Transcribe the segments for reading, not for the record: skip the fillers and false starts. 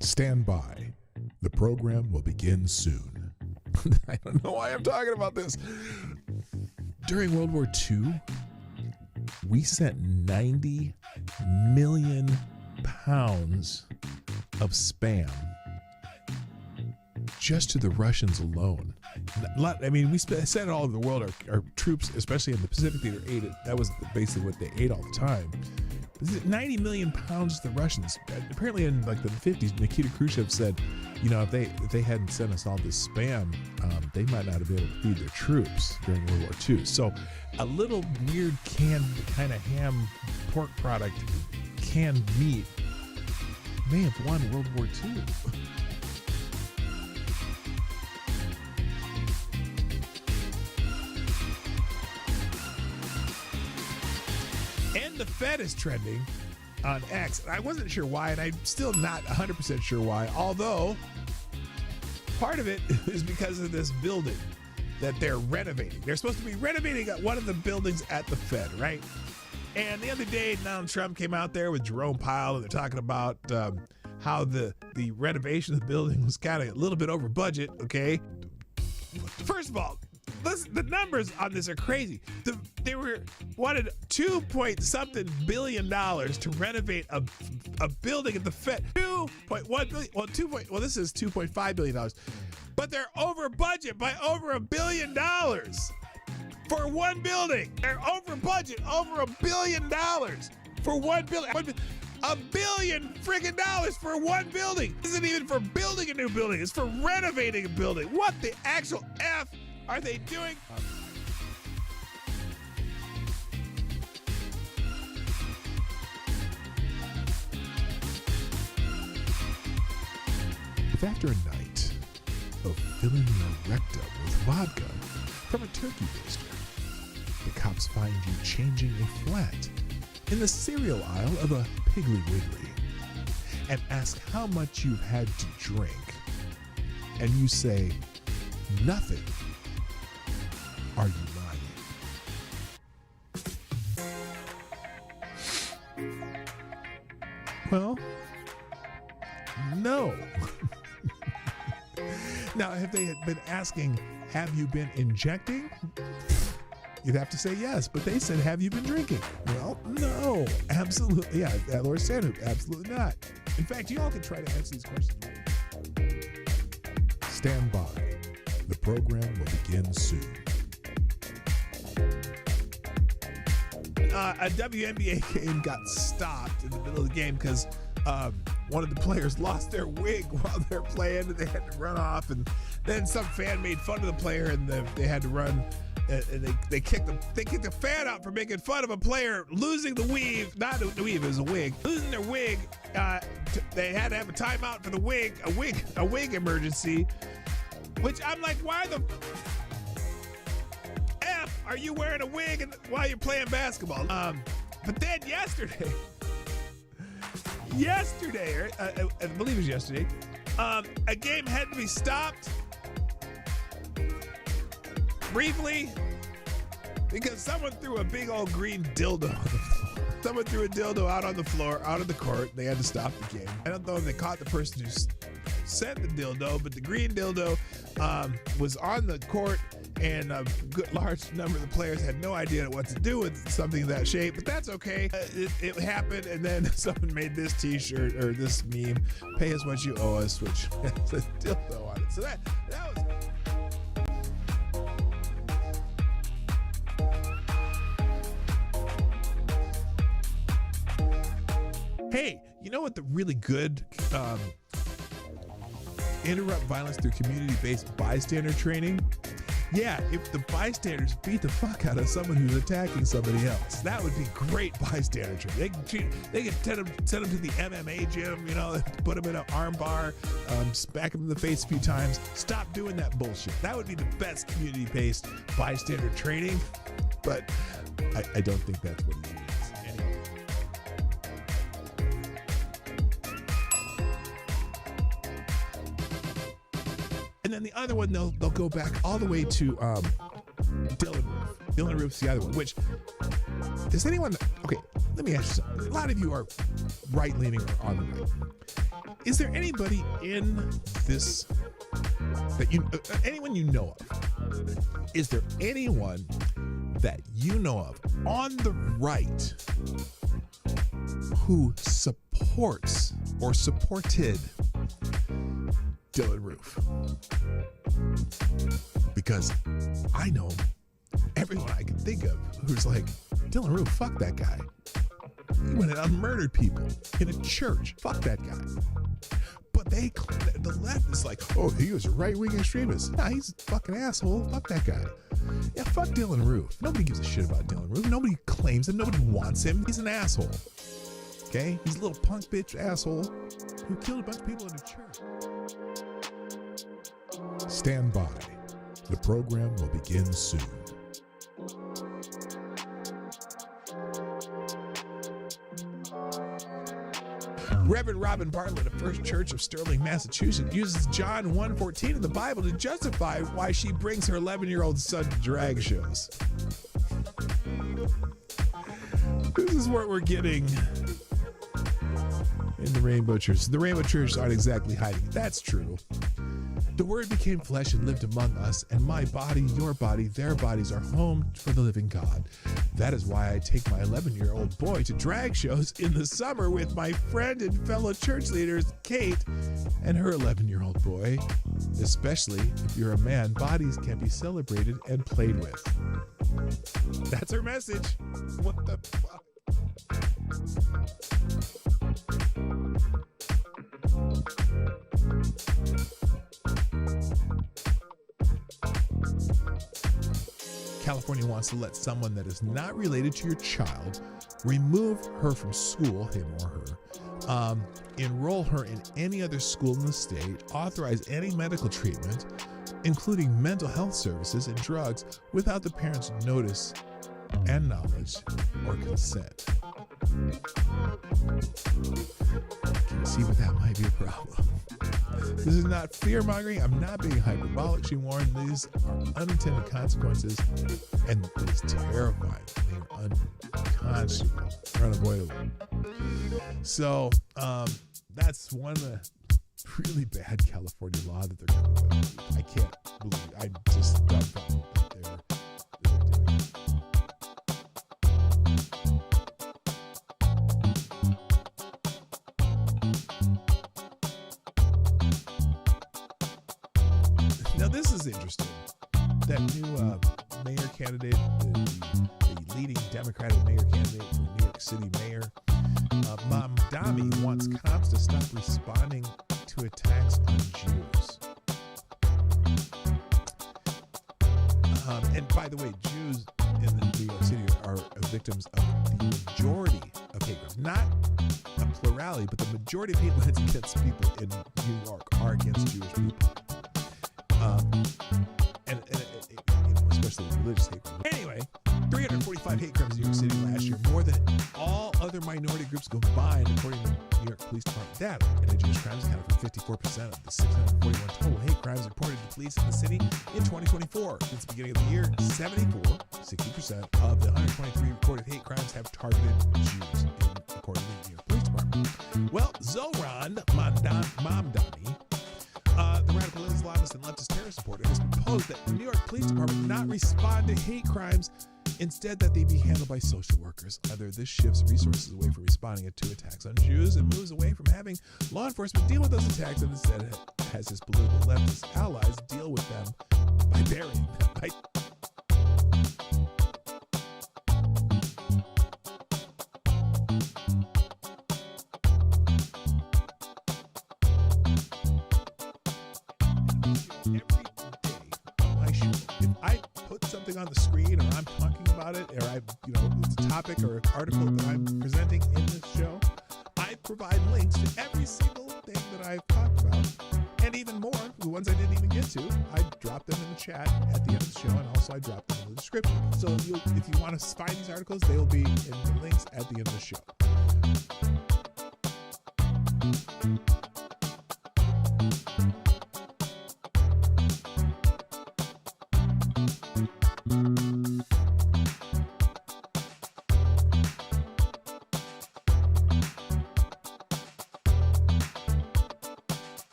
Stand by. The program will begin soon. I don't know why I'm talking about this. During World War II, we sent 90 million pounds of spam just to the Russians alone. I mean, we sent it all over the world. Our troops, especially in the Pacific Theater, ate it. That was basically what they ate all the time. 90 million pounds to the Russians. Apparently in like the 50s, Nikita Khrushchev said, you know, if they hadn't sent us all this spam, they might not have been able to feed their troops during World War II. So a little weird canned kind of ham pork product, canned meat, may have won World War II. And the Fed is trending on X. I wasn't sure why, and I'm still not 100% sure why, although part of it is because of this building that they're renovating. They're supposed to be renovating one of the buildings at the Fed, right? And the other day, Donald Trump came out there with Jerome Powell, and they're talking about how the renovation of the building was kind of a little bit over budget, okay? First of all, listen, the numbers on this are crazy. They wanted $2.something billion to renovate a building at the Fed. $2.1 billion. Well, this is $2.5 billion, but they're over budget by over $1 billion for one building. They're over budget over $1 billion for one building. $1 billion friggin' dollars for one building. This isn't even for building a new building. It's for renovating a building. What the actual F are they doing? If after a night of filling your rectum with vodka from a turkey baster, the cops find you changing a flat in the cereal aisle of a Piggly Wiggly and ask how much you've had to drink, and you say, nothing, are you lying? Well, no. Now, if they had been asking, have you been injecting? You'd have to say yes, but they said, have you been drinking? Well, no, absolutely. Yeah, Lord Stanhope, absolutely not. In fact, you all can try to answer these questions. Stand by. The program will begin soon. A WNBA game got stopped in the middle of the game because one of the players lost their wig while they're playing, and they had to run off. And then some fan made fun of the player, and they had to run. And they kicked the fan out for making fun of a player losing the weave. Not the weave, it was a wig. Losing their wig. They had to have a timeout for the wig, a wig emergency. Which I'm like, why the F are you wearing a wig while you're playing basketball? But then yesterday, I believe it was yesterday, a game had to be stopped briefly because someone threw a big old green dildo on the floor. Someone threw a dildo out on the floor, out of the court. They had to stop the game. I don't know if they caught the person who sent the dildo, but the green dildo was on the court, and a good large number of the players had no idea what to do with something of that shape, but that's okay. It happened, and then someone made this t-shirt or this meme, pay us what you owe us, which has a dildo on it. So that was... Hey, you know what the really good interrupt violence through community-based bystander training? Yeah, if the bystanders beat the fuck out of someone who's attacking somebody else, that would be great bystander training. They could send them to the MMA gym, you know, put them in an arm bar, smack them in the face a few times. Stop doing that bullshit. That would be the best community-based bystander training, but I don't think that's what he means. Anyway. And then the other one, they'll go back all the way to Dylan Roof. Dylan Roof's the other one, which, does anyone, okay, let me ask you something. A lot of you are right-leaning or on the right. Is there anybody in this that anyone you know of? Is there anyone that you know of on the right who supports or supported Dylan Roof? Because I know everyone I can think of who's like, Dylan Roof, fuck that guy. He went out and murdered people in a church. Fuck that guy. But the left is like, oh, he was a right-wing extremist. Nah, he's a fucking asshole. Fuck that guy. Yeah, fuck Dylan Roof. Nobody gives a shit about Dylan Roof. Nobody claims him. Nobody wants him. He's an asshole. Okay? He's a little punk bitch asshole who killed a bunch of people in a church. Stand by. The program will begin soon. Reverend Robin Bartlett of First Church of Sterling, Massachusetts, uses John 1:14 of the Bible to justify why she brings her 11-year-old son to drag shows. This is what we're getting in the Rainbow Church. The Rainbow Church aren't exactly hiding it. That's true. The Word became flesh and lived among us, and my body, your body, their bodies are home for the living God. That is why I take my 11-year-old boy to drag shows in the summer with my friend and fellow church leaders, Kate, and her 11-year-old boy. Especially if you're a man, bodies can be celebrated and played with. That's her message. What the fuck? California wants to let someone that is not related to your child remove her from school, him or her, enroll her in any other school in the state, authorize any medical treatment, including mental health services and drugs, without the parent's notice and knowledge or consent. Can you see what that might be a problem? This is not fear-mongering. I'm not being hyperbolic, she warned. These are unintended consequences, and it is terrifying. They are unconscionable. They're unavoidable. So that's one of the really bad California law that they're coming with. I can't believe it. I'm just dumbfounded that they're doing it. Now this is interesting. That new mayor candidate, the leading Democratic mayor candidate for New York City mayor, Damme, wants cops to stop responding to attacks on Jews. And by the way, Jews in the New York City are victims of the majority of hate crimes. Not a plurality, but the majority of hate crimes against people in New York are against Jewish people. And especially religious hate crimes. Anyway, 345 hate crimes in New York City last year, more than all other minority groups combined, according to New York Police Department data. And Jewish crimes accounted for 54% of the 641 total hate crimes reported to police in the city in 2024. Since the beginning of the year, 60% of the 123 reported hate crimes have targeted Jews, according to the New York Police Department. Well, Zohran Mamdani, the radical Islamist and leftist terror supporter, has proposed that the New York Police Department not respond to hate crimes, instead that they be handled by social workers. Either this shifts resources away from responding to attacks on Jews and moves away from having law enforcement deal with those attacks, and instead has his political leftist allies deal with them by burying them. Every day on my show, if I put something on the screen, or I'm talking about it, or it's a topic or an article that I'm presenting in this show, I provide links to every single thing that I've talked about, and even more, the ones I didn't even get to. I drop them in the chat at the end of the show, and also I drop them in the description. So if you want to find these articles, they will be in the links at the end of the show.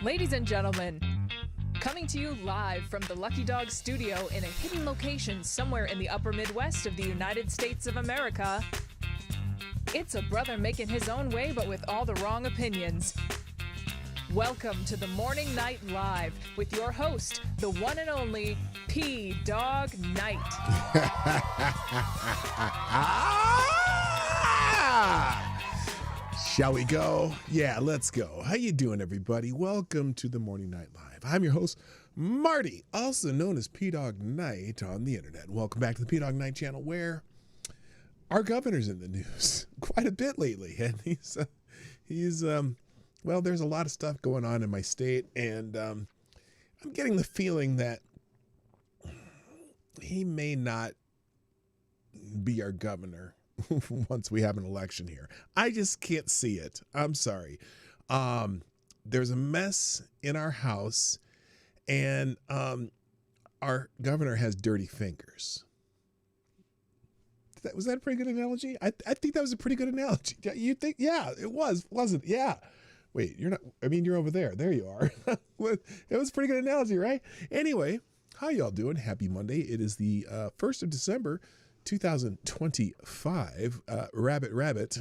Ladies and gentlemen, coming to you live from the Lucky Dog studio in a hidden location somewhere in the upper Midwest of the United States of America, it's a brother making his own way but with all the wrong opinions. Welcome to the Morning Night Live with your host, the one and only PDawgKnight. Shall we go? Yeah, let's go. How you doing, everybody? Welcome to the Morning Night Live. I'm your host, Marty, also known as Dawg on the internet. Welcome back to the Dawg Knight Channel, where our governor's in the news quite a bit lately, and he's well, there's a lot of stuff going on in my state, and I'm getting the feeling that he may not be our governor once we have an election here. I just can't see it. I'm sorry. There's a mess in our house, and our governor has dirty fingers. Was that a pretty good analogy? I think that was a pretty good analogy. You think? Yeah, it was, wasn't it? Yeah. Wait, you're not, I mean, you're over there. There you are. It was a pretty good analogy, right? Anyway, how y'all doing? Happy Monday. It is the 1st of December, 2025, rabbit,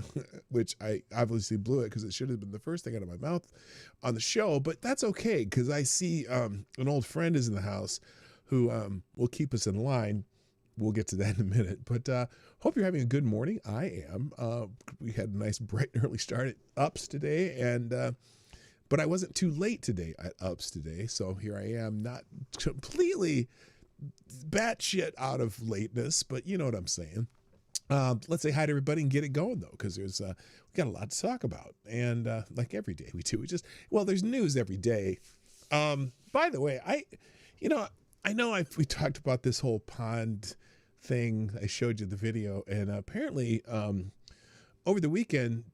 which I obviously blew it because it should have been the first thing out of my mouth on the show, but that's okay because I see an old friend is in the house who will keep us in line. We'll get to that in a minute, but hope you're having a good morning. I am. We had a nice bright and early start at Ups today, and but I wasn't too late today at Ups today, so here I am, not completely batshit out of lateness, but you know what I'm saying. Let's say hi to everybody and get it going though, because there's we got a lot to talk about, and like every day we do. There's news every day. By the way, I know we talked about this whole pond thing. I showed you the video, and apparently over the weekend,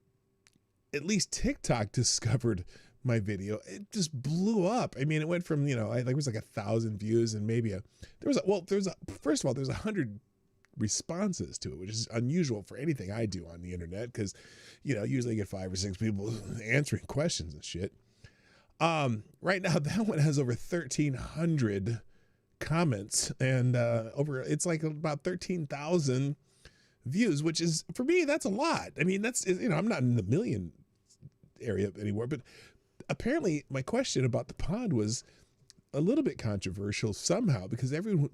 at least TikTok discovered my video. It just blew up. I mean, it went from, it was like 1,000 views, and maybe first of all, there's 100 responses to it, which is unusual for anything I do on the internet, because, usually I get 5 or 6 people answering questions and shit. Right now, that one has over 1,300 comments, and it's like about 13,000 views, which is, for me, that's a lot. I mean, that's, I'm not in the million area anymore, but apparently my question about the pond was a little bit controversial somehow, because everyone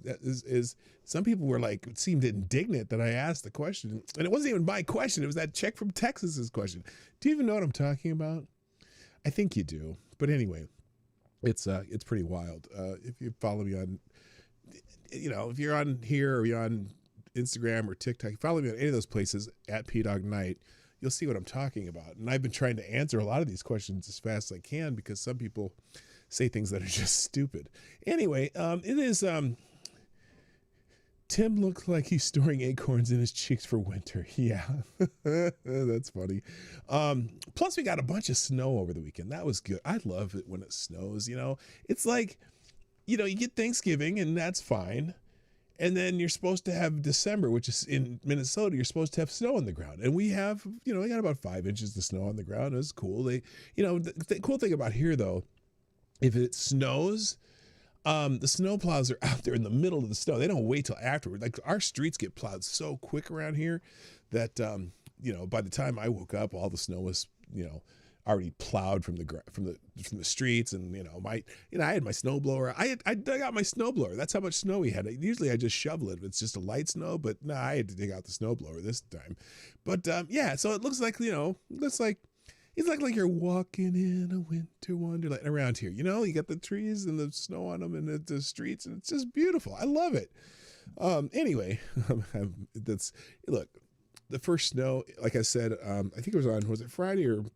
some people were like, seemed indignant that I asked the question, and it wasn't even my question. It was that chick from Texas's question. Do you even know what I'm talking about? I think you do, but anyway, it's pretty wild. If you follow me on, if you're on here or you're on Instagram or TikTok, follow me on any of those places at PDawgKnight, you'll see what I'm talking about. And I've been trying to answer a lot of these questions as fast as I can, because some people say things that are just stupid. Anyway, it is, Tim looks like he's storing acorns in his cheeks for winter. Yeah, that's funny. Plus we got a bunch of snow over the weekend. That was good. I love it when it snows, It's like, you get Thanksgiving, and that's fine. And then you're supposed to have December, which is in Minnesota, you're supposed to have snow on the ground. And we have, we got about 5 inches of snow on the ground. It was cool. The cool thing about here, though, if it snows, the snow plows are out there in the middle of the snow. They don't wait till afterward. Like, our streets get plowed so quick around here that, by the time I woke up, all the snow was, already plowed from the streets, and I had my snowblower. I dug out my snowblower. That's how much snow we had. Usually I just shovel it if it's just a light snow, but no, I had to dig out the snowblower this time. But yeah, so it looks like it's like you're walking in a winter wonderland around here. You got the trees and the snow on them and the streets, and it's just beautiful. I love it. Anyway, look, the first snow, like I said, I think it was it Friday or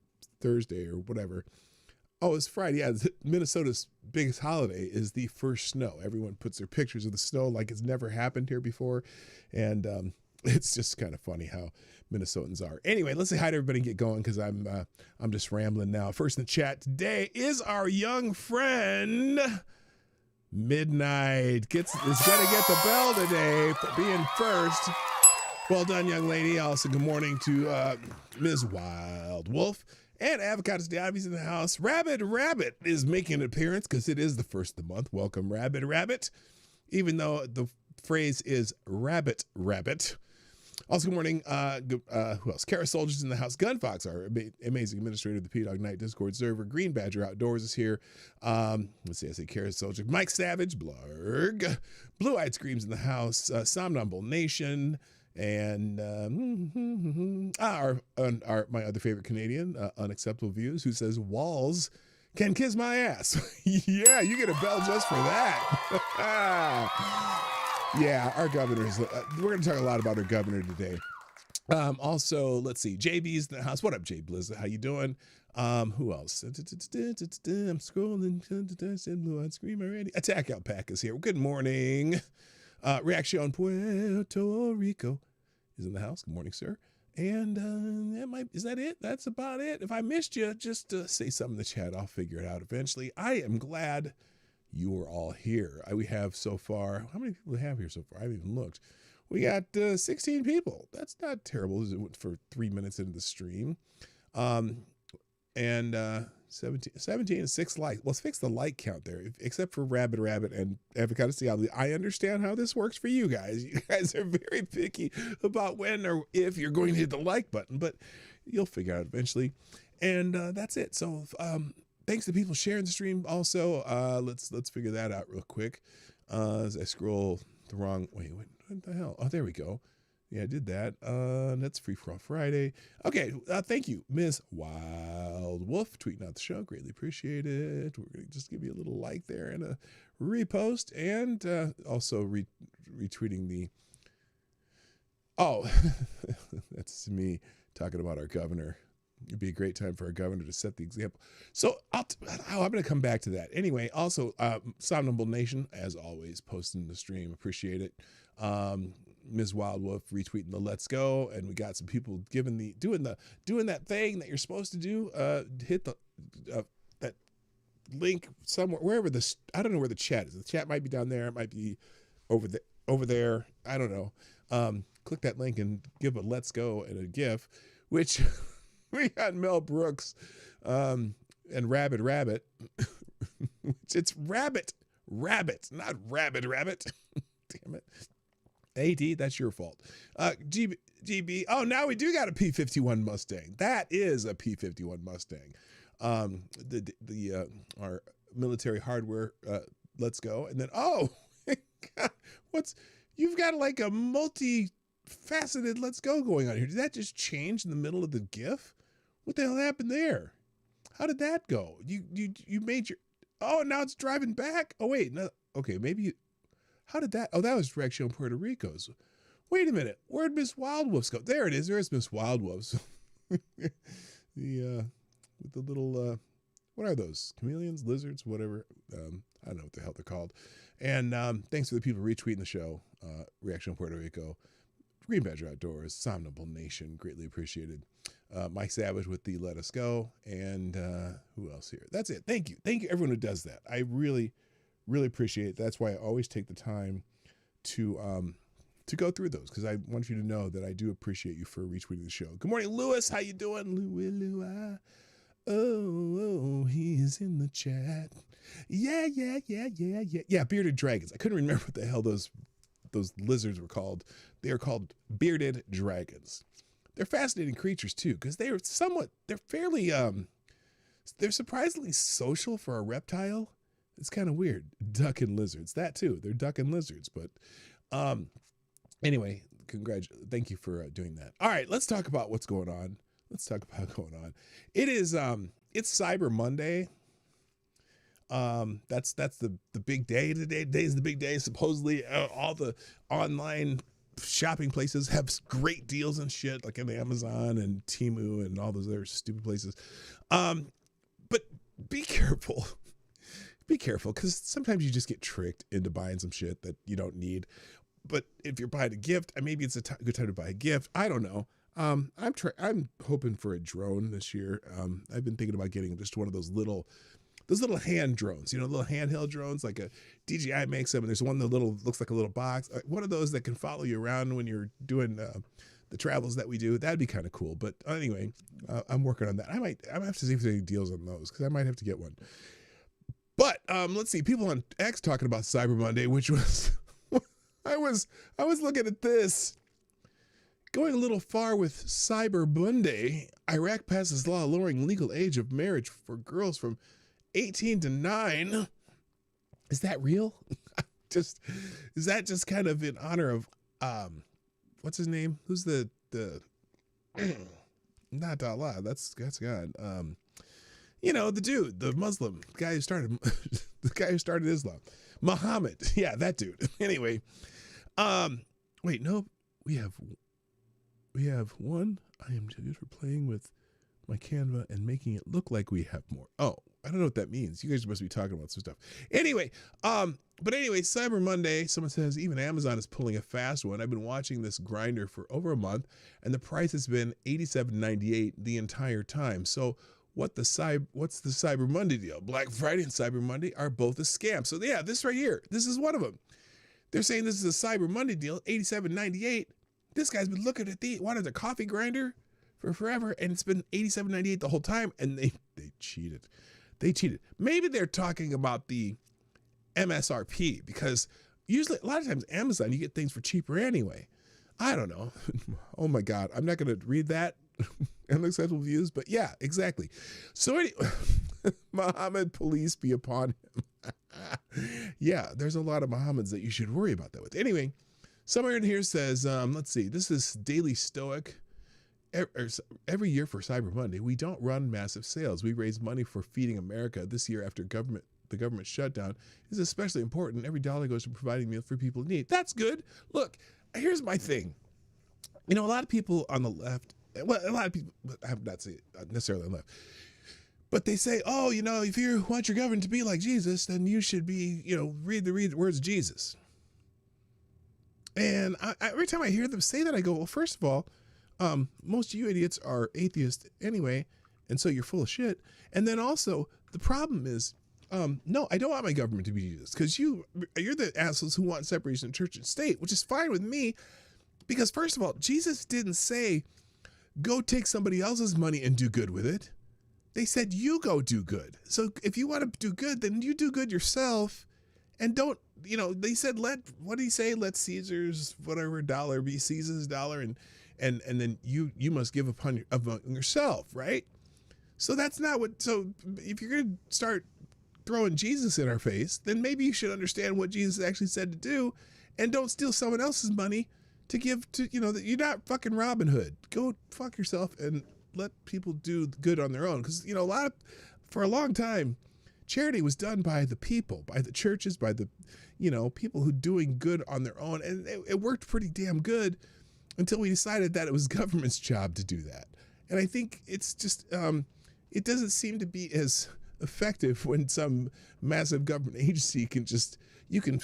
Thursday or whatever. Oh, it's Friday. Yeah, Minnesota's biggest holiday is the first snow. Everyone puts their pictures of the snow like it's never happened here before, and it's just kind of funny how Minnesotans are. Anyway, let's say hi to everybody and get going, because I'm just rambling now. First in the chat today is our young friend Midnight. Is gonna get the bell today for being first. Well done, young lady. Also, good morning to Ms. Wild Wolf. And Avocados Diabetes in the house. Rabbit is making an appearance because it is the first of the month. Welcome, Rabbit. Even though the phrase is rabbit. Also, good morning. Who else? Kara Soldiers in the house. Gunfox, our amazing administrator of the PDawgKnight Discord server. Green Badger Outdoors is here. Let's see. I say Kara Soldier. Mike Savage, Blarg. Blue Eyed Screams in the house. Somnambule Nation. And my other favorite Canadian, Unacceptable Views, who says Walz can kiss my ass. Yeah, you get a bell just for that. Yeah, our governors. We're going to talk a lot about our governor today. Also, let's see. JB's in the house. What up, Jay Blizz? How you doing? Who else? I'm scrolling. Blue Eyed Scream already. Attack Outpack is here. Good morning. Reaction Puerto Rico is in the house. Good morning, sir. And is that it? That's about it. If I missed you, just say something in the chat. I'll figure it out eventually. I am glad you are all here. We have so far, how many people we have here so far? I haven't even looked. We got 16 people. That's not terrible, is it, for 3 minutes into the stream? And 17 and 6 likes. Let's fix the like count there, except for Rabbit and Avocado Diabetes. I understand how this works for you guys. You guys are very picky about when or if you're going to hit the like button, but you'll figure out eventually. And that's it. So thanks to people sharing the stream. Also, let's figure that out real quick. As I scroll the wrong way. What the hell? Oh, there we go. Yeah, I did that. That's Free For All Friday. Okay, thank you, Miss Wild Wolf, tweeting out the show. Greatly appreciate it. We're going to just give you a little like there and a repost, and also retweeting the... Oh, that's me talking about our governor. It'd be a great time for our governor to set the example. So I'm going to come back to that. Anyway, also, Somnambule Nation, as always, posting the stream. Appreciate it. Ms. Wild Wolf retweeting the let's go, and we got some people doing that thing that you're supposed to do. Hit the that link somewhere, wherever I don't know where the chat is. The chat might be down there. It might be over there. I don't know. Click that link and give a let's go and a GIF, which we got Mel Brooks and Rabbit. It's Rabbit, not Rabbit. Damn it. AD, that's your fault. GB. Oh, now we do got a P-51 Mustang. That is a P-51 Mustang. Our military hardware. Let's go. And then you've got like a multi-faceted let's go going on here. Did that just change in the middle of the GIF? What the hell happened there? How did that go? You made your... Oh, now it's driving back. Oh wait, no. Okay, maybe. How did that? Oh, that was Direction Puerto Rico's. Wait a minute. Where'd Miss Wild Wolves go? There it is. There's Miss Wild Wolves. With the little, what are those? Chameleons, lizards, whatever. I don't know what the hell they're called. And thanks to the people retweeting the show. Reaction Puerto Rico, Green Badger Outdoors, Somnambule Nation, greatly appreciated. Mike Savage with the Let Us Go, and who else here? That's it. Thank you everyone who does that. I really appreciate it. That's why I always take the time to go through those, because I want you to know that I do appreciate you for retweeting the show. Good morning, Lewis. How you doing, Louis? Oh, he's in the chat. Yeah. Bearded dragons. I couldn't remember what the hell those lizards were called. They are called bearded dragons. They're fascinating creatures too, because they're fairly they're surprisingly social for a reptile. It's kind of weird. Duck and lizards. That too. They're duck and lizards. But anyway, thank you for doing that. All right, let's talk about what's going on. It is it's Cyber Monday. That's the big day today. Today's the big day. Supposedly all the online shopping places have great deals and shit, like in Amazon and Temu and all those other stupid places. But be careful. Be careful, because sometimes you just get tricked into buying some shit that you don't need. But if you're buying a gift, maybe it's a good time to buy a gift. I don't know. I'm hoping for a drone this year. I've been thinking about getting just one of those little hand drones, little handheld drones, like a DJI makes them. And there's one that looks like a little box, one of those that can follow you around when you're doing the travels that we do. That'd be kind of cool. But anyway, I'm working on that. I might have to see if there's any deals on those because I might have to get one. But let's see. People on X talking about Cyber Monday, which was I was looking at this. Going a little far with Cyber Monday, Iraq passes law lowering legal age of marriage for girls from 18 to 9. Is that real? Is that just kind of in honor of what's his name? Who's the not Allah? That's God. The dude, the Muslim guy who started Islam, Muhammad. Yeah, that dude. Anyway, wait, no, we have one. I am too good for playing with my Canva and making it look like we have more. Oh, I don't know what that means. You guys must be talking about some stuff. Anyway, Cyber Monday, someone says even Amazon is pulling a fast one. I've been watching this grinder for over a month and the price has been $87.98 the entire time. So what's the Cyber Monday deal? Black Friday and Cyber Monday are both a scam. So yeah, this right here, this is one of them. They're saying this is a Cyber Monday deal, $87.98. This guy's been looking at wanted a coffee grinder for forever, and it's been $87.98 the whole time, and they cheated. They cheated. Maybe they're talking about the MSRP, because usually, a lot of times, Amazon, you get things for cheaper anyway. I don't know. Oh my God. I'm not going to read that. Unacceptable views, but yeah, exactly. So anyway, Muhammad, police be upon him. Yeah, there's a lot of Muhammads that you should worry about that with. Anyway, somewhere in here says, let's see, this is Daily Stoic. Every year for Cyber Monday, we don't run massive sales. We raise money for feeding America. This year, after the government shutdown, is especially important. Every dollar goes to providing meals for people in need. That's good. Look, here's my thing. A lot of people on the left, well, a lot of people, I have not say necessarily on the left, but they say, oh, if you want your government to be like Jesus, then you should be, read the words of Jesus. And every time I hear them say that, I go, well, first of all, most of you idiots are atheists anyway, and so you're full of shit. And then also, the problem is, no, I don't want my government to be Jesus, because you're the assholes who want separation of church and state, which is fine with me, because first of all, Jesus didn't say, go take somebody else's money and do good with it. They said, you go do good. So if you want to do good, then you do good yourself, and don't, they said, what did he say? Let Caesar's whatever dollar be Caesar's dollar, and then you must give upon yourself, right? So that's not what, so if you're going to start throwing Jesus in our face, then maybe you should understand what Jesus actually said to do, and don't steal someone else's money to give to, that you're not fucking Robin Hood. Go fuck yourself and let people do good on their own. Because, for a long time, charity was done by the people, by the churches, by the, people who doing good on their own. And it worked pretty damn good until we decided that it was government's job to do that. And I think it's just, it doesn't seem to be as effective when some massive government agency can just, you can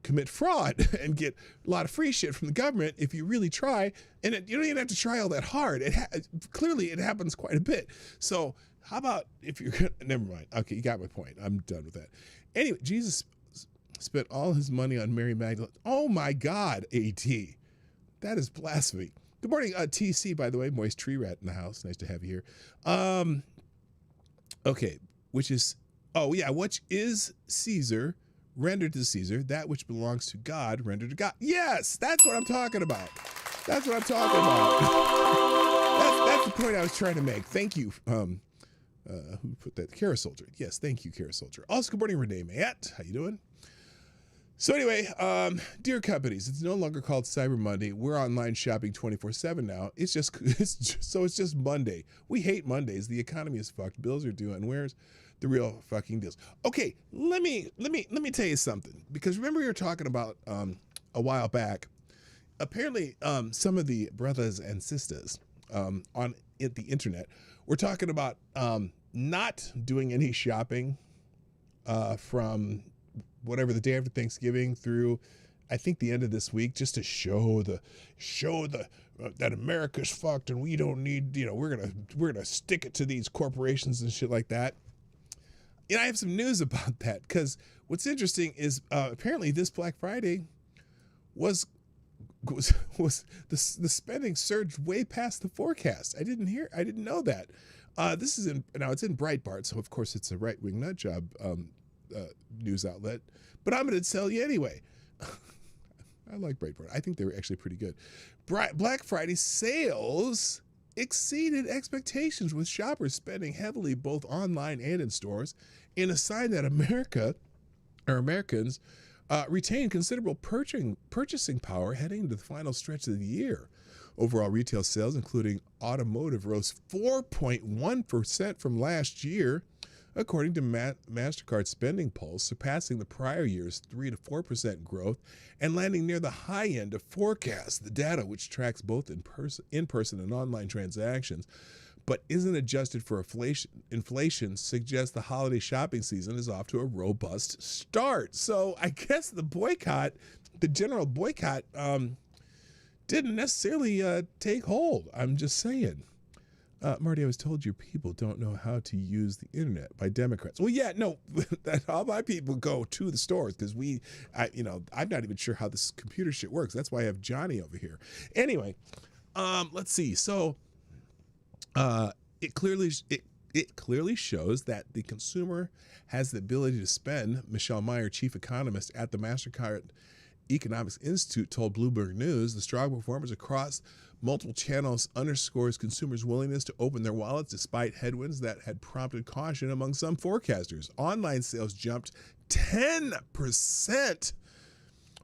commit fraud and get a lot of free shit from the government if you really try. And you don't even have to try all that hard. Clearly it happens quite a bit. So how about if you're gonna, never mind. Okay, you got my point. I'm done with that. Anyway, Jesus spent all his money on Mary Magdalene. Oh my God, AT. That is blasphemy. Good morning, TC, by the way, Moist Tree Rat in the house. Nice to have you here. Okay, which is Caesar rendered to Caesar, that which belongs to God rendered to God. Yes, that's what I'm talking about. That's what I'm talking about. That's the point I was trying to make. Thank you. Who put that? Kara Soldier. Yes, thank you, Kara Soldier. Also, good morning, Renee Mayette. How you doing? So anyway, dear companies, it's no longer called Cyber Monday. We're online shopping 24/7 now. It's just Monday. We hate Mondays. The economy is fucked. Bills are due, and where's the real fucking deals? Okay, let me tell you something, because remember we were talking about a while back. Apparently, some of the brothers and sisters on the internet were talking about not doing any shopping from whatever the day after Thanksgiving through, I think, the end of this week, just to show that America's fucked and we don't need, we're gonna stick it to these corporations and shit like that. And I have some news about that, because what's interesting is apparently this Black Friday was was the spending surged way past the forecast. I didn't know that. This is now it's in Breitbart, so of course it's a right-wing nut job news outlet, but I'm going to tell you anyway. I like Breitbart. I think they were actually pretty good. Black Friday sales exceeded expectations, with shoppers spending heavily both online and in stores, in a sign that Americans retain considerable purchasing power heading into the final stretch of the year. Overall retail sales, including automotive, rose 4.1% from last year, according to MasterCard Spending Pulse, surpassing the prior year's 3 to 4% growth and landing near the high end of forecast. The data, which tracks both in-person and online transactions, but isn't adjusted for inflation, suggests the holiday shopping season is off to a robust start. So I guess the general boycott, didn't necessarily take hold. I'm just saying. Marty, I was told your people don't know how to use the internet by Democrats. Well, yeah, no, all my people go to the stores because I'm not even sure how this computer shit works. That's why I have Johnny over here. Anyway, let's see. So it clearly shows that the consumer has the ability to spend. Michelle Meyer, chief economist at the MasterCard Economics Institute, told Bloomberg News the strong performance across multiple channels underscores consumers' willingness to open their wallets despite headwinds that had prompted caution among some forecasters. Online sales jumped 10%,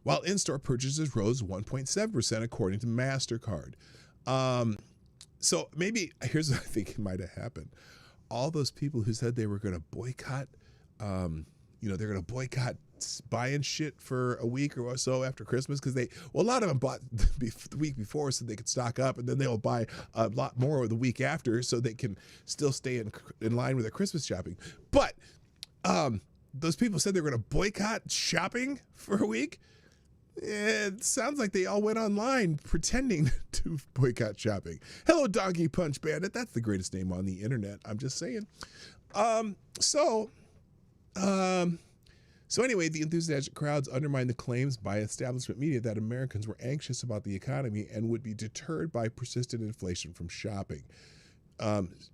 while in-store purchases rose 1.7%, according to MasterCard. So maybe here's what I think it might have happened. All those people who said they were going to boycott, they're going to boycott buying shit for a week or so after Christmas, because a lot of them bought the week before so they could stock up, and then they'll buy a lot more the week after so they can still stay in line with their Christmas shopping. But those people said they were going to boycott shopping for a week. It sounds like they all went online pretending to boycott shopping. Hello, Donkey Punch Bandit. That's the greatest name on the internet. I'm just saying. So anyway, the enthusiastic crowds undermined the claims by establishment media that Americans were anxious about the economy and would be deterred by persistent inflation from shopping.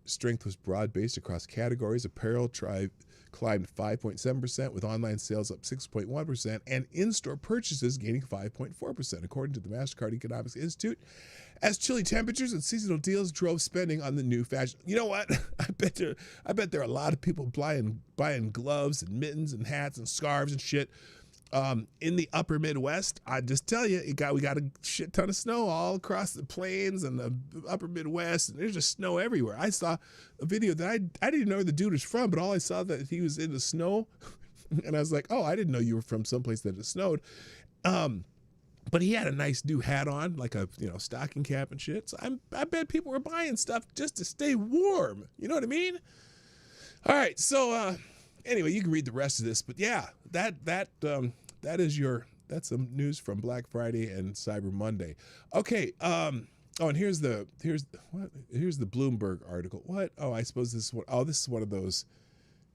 Strength was broad-based across categories. Apparel climbed 5.7%, with online sales up 6.1%, and in-store purchases gaining 5.4%, according to the MasterCard Economics Institute, as chilly temperatures and seasonal deals drove spending on the new fashion. You know what? I bet there are a lot of people buying gloves and mittens and hats and scarves and shit. In the upper Midwest, I just tell you, we got a shit ton of snow all across the plains and the upper Midwest, and there's just snow everywhere. I saw a video that I didn't know where the dude was from, but all I saw that he was in the snow, and I was like, oh, I didn't know you were from someplace that it snowed. But he had a nice new hat on, like a stocking cap and shit. So I bet people were buying stuff just to stay warm. You know what I mean? All right, so anyway, you can read the rest of this, but yeah, that's some news from Black Friday and Cyber Monday. Okay, and here's the Bloomberg article. What? Oh, I suppose this is one. Oh, this is one of those.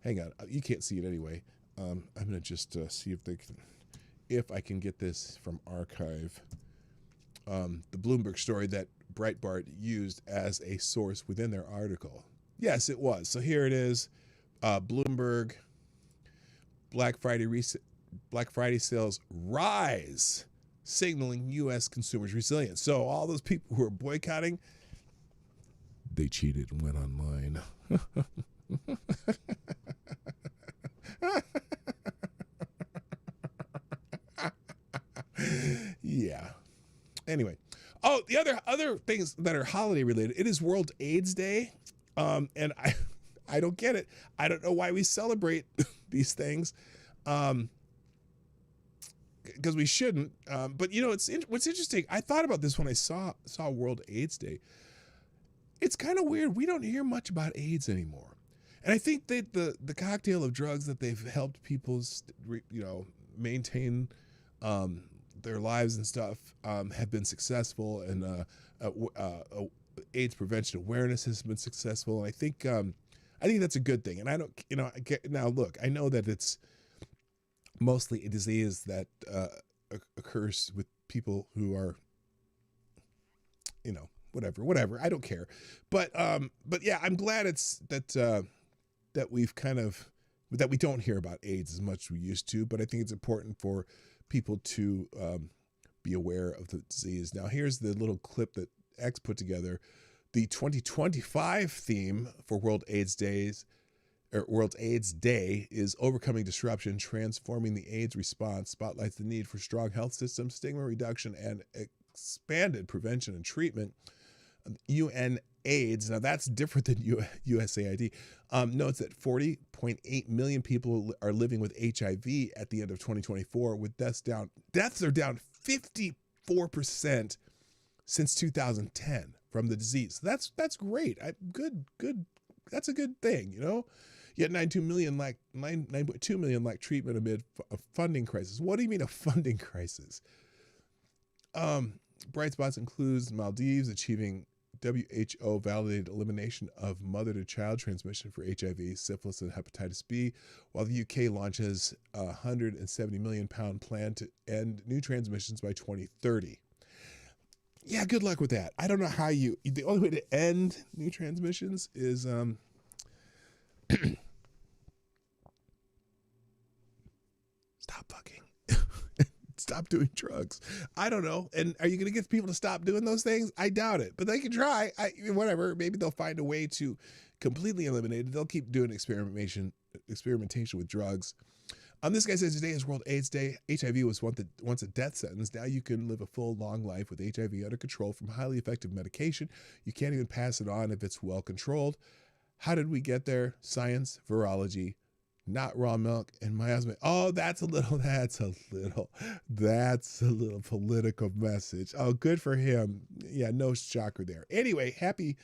Hang on, you can't see it anyway. I'm gonna just see if I can get this from archive. The Bloomberg story that Breitbart used as a source within their article. Yes, it was. So here it is. Bloomberg, Black Friday sales rise, signaling U.S. consumers' resilience. So all those people who are boycotting, they cheated and went online. Yeah. Anyway. Oh, the other things that are holiday related. It is World AIDS Day. And I don't get it. I don't know why we celebrate these things. Because we shouldn't. But what's interesting, I thought about this when I saw World AIDS Day. It's kind of weird. We don't hear much about AIDS anymore. And I think that the cocktail of drugs that they've helped people, maintain their lives and stuff have been successful, and AIDS prevention awareness has been successful. And I think that's a good thing. And I don't, now look, I know that it's mostly a disease that occurs with people who are whatever. I don't care. But yeah, I'm glad it's that we've kind of, that we don't hear about AIDS as much as we used to, but I think it's important for people to be aware of the disease. Now, here's the little clip that X put together. The 2025 theme for World AIDS Day is overcoming disruption, transforming the AIDS response, spotlights the need for strong health systems, stigma reduction, and expanded prevention and treatment. UN AIDS, now that's different than USAID, notes that 40.8 million people are living with HIV at the end of 2024, with deaths are down 54% since 2010 from the disease. That's great. Good. That's a good thing, Yet 9.2 million lack treatment amid a funding crisis. What do you mean a funding crisis? Bright spots includes Maldives achieving WHO validated elimination of mother-to-child transmission for HIV, syphilis, and hepatitis B, while the UK launches a £170 million plan to end new transmissions by 2030. Yeah, good luck with that. I don't know how the only way to end new transmissions is stop fucking. Stop doing drugs. I don't know. And are you going to get people to stop doing those things? I doubt it, but they can try. Whatever. Maybe they'll find a way to completely eliminate it. They'll keep doing experimentation with drugs. This guy says today is World AIDS Day. HIV was once a death sentence. Now you can live a full, long life with HIV under control from highly effective medication. You can't even pass it on if it's well controlled. How did we get there? Science, virology, not raw milk, and miasma. Oh, that's a little political message. Oh, good for him. Yeah, no shocker there. Anyway, happy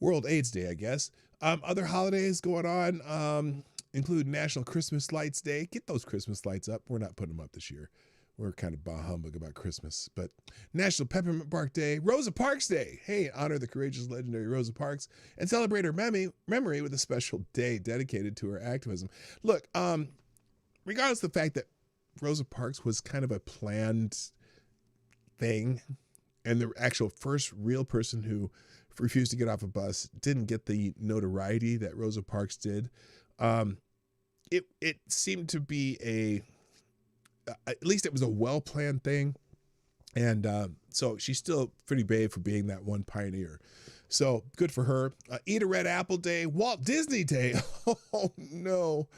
World AIDS Day, I guess. Other holidays going on include National Christmas Lights Day. Get those Christmas lights up. We're not putting them up this year. We're kind of bah humbug about Christmas. But National Peppermint Bark Day, Rosa Parks Day. Hey, honor the courageous, legendary Rosa Parks and celebrate her memory with a special day dedicated to her activism. Look, regardless of the fact that Rosa Parks was kind of a planned thing, and the actual first real person who refused to get off a bus didn't get the notoriety that Rosa Parks did, it seemed to be at least it was a well-planned thing. And so she's still pretty brave for being that one pioneer. So good for her. Eat a Red Apple Day, Walt Disney Day. Oh, no.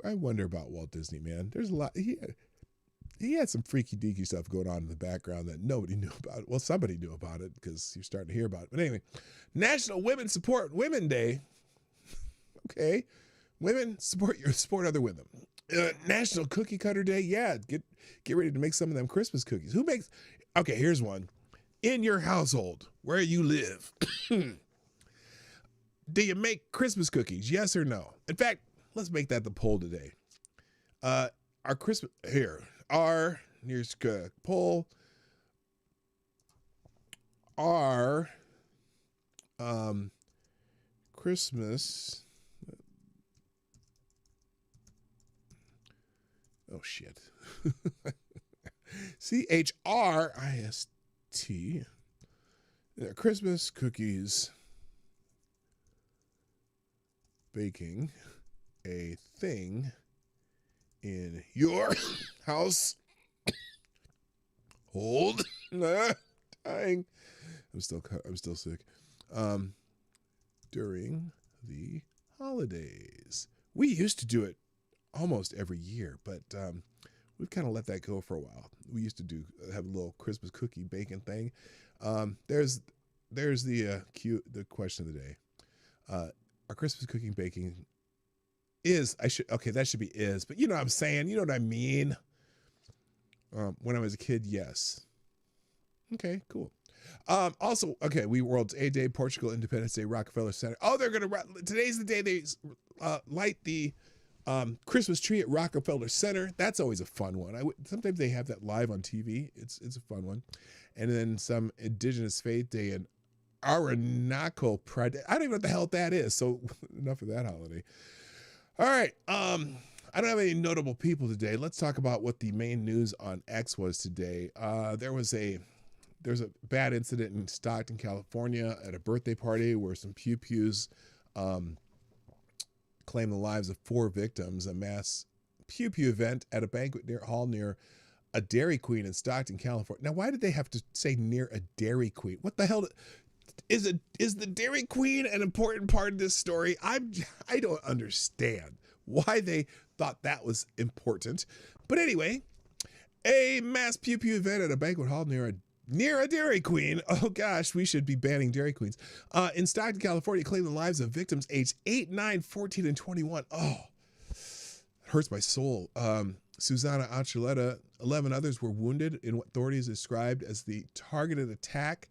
I wonder about Walt Disney, man. There's a lot. He had some freaky deaky stuff going on in the background that nobody knew about. Well, somebody knew about it because you're starting to hear about it. But anyway, National Women Support Women Day. Okay. Women, support other women. National Cookie Cutter Day. Yeah, get ready to make some of them Christmas cookies. Okay, here's one. In your household, where you live, do you make Christmas cookies? Yes or no? In fact, let's make that the poll today. Here's a poll. Our Christmas. Oh, shit. CHRIST. Christmas cookies. Baking a thing in your house. Hold. Dying. I'm still sick. During the holidays. We used to do it almost every year, but we've kind of let that go for a while. We used to have a little Christmas cookie baking thing. There's the question of the day. Our Christmas cooking baking that should be is, but you know what I'm saying, you know what I mean. When I was a kid, yes. Okay, cool. Also, okay, World's AIDS Day, Portugal Independence Day, Rockefeller Center. Oh, today's the day they light the Christmas tree at Rockefeller Center. That's always a fun one. Sometimes they have that live on TV. It's a fun one. And then some Indigenous Faith Day and Aranako Pride Day. I don't even know what the hell that is. So enough of that holiday. All right. I don't have any notable people today. Let's talk about what the main news on X was today. There was a there's a bad incident in Stockton, California at a birthday party where some pew-pews claimed the lives of 4 victims. A mass pew-pew event at a banquet hall near a Dairy Queen in Stockton, California. Now, why did they have to say near a Dairy Queen? What the hell is the Dairy Queen an important part of this story? I don't understand why they thought that was important. But anyway, a mass pew-pew event at a banquet hall near a Dairy Queen. Oh gosh, we should be banning Dairy Queens. In Stockton, California, claimed the lives of victims aged 8, 9, 14, and 21. Oh, it hurts my soul. Susana Archuleta, 11 others were wounded in what authorities described as the targeted attack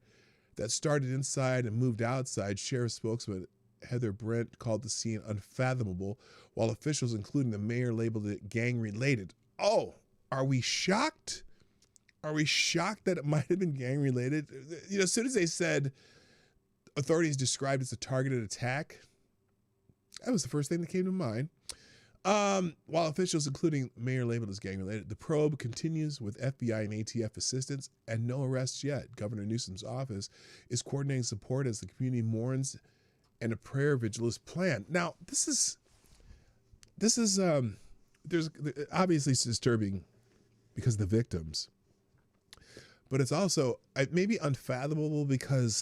that started inside and moved outside. Sheriff spokesman Heather Brent called the scene unfathomable, while officials, including the mayor, labeled it gang-related. Oh, are we shocked? Are we shocked that it might have been gang-related? You know, as soon as they said authorities described it as a targeted attack, that was the first thing that came to mind. While officials, including mayor, labeled as gang-related, the probe continues with FBI and ATF assistance and no arrests yet. Governor Newsom's office is coordinating support as the community mourns, and a prayer vigil is planned. Now, this is there's obviously it's disturbing because of the victims, but it's also maybe unfathomable because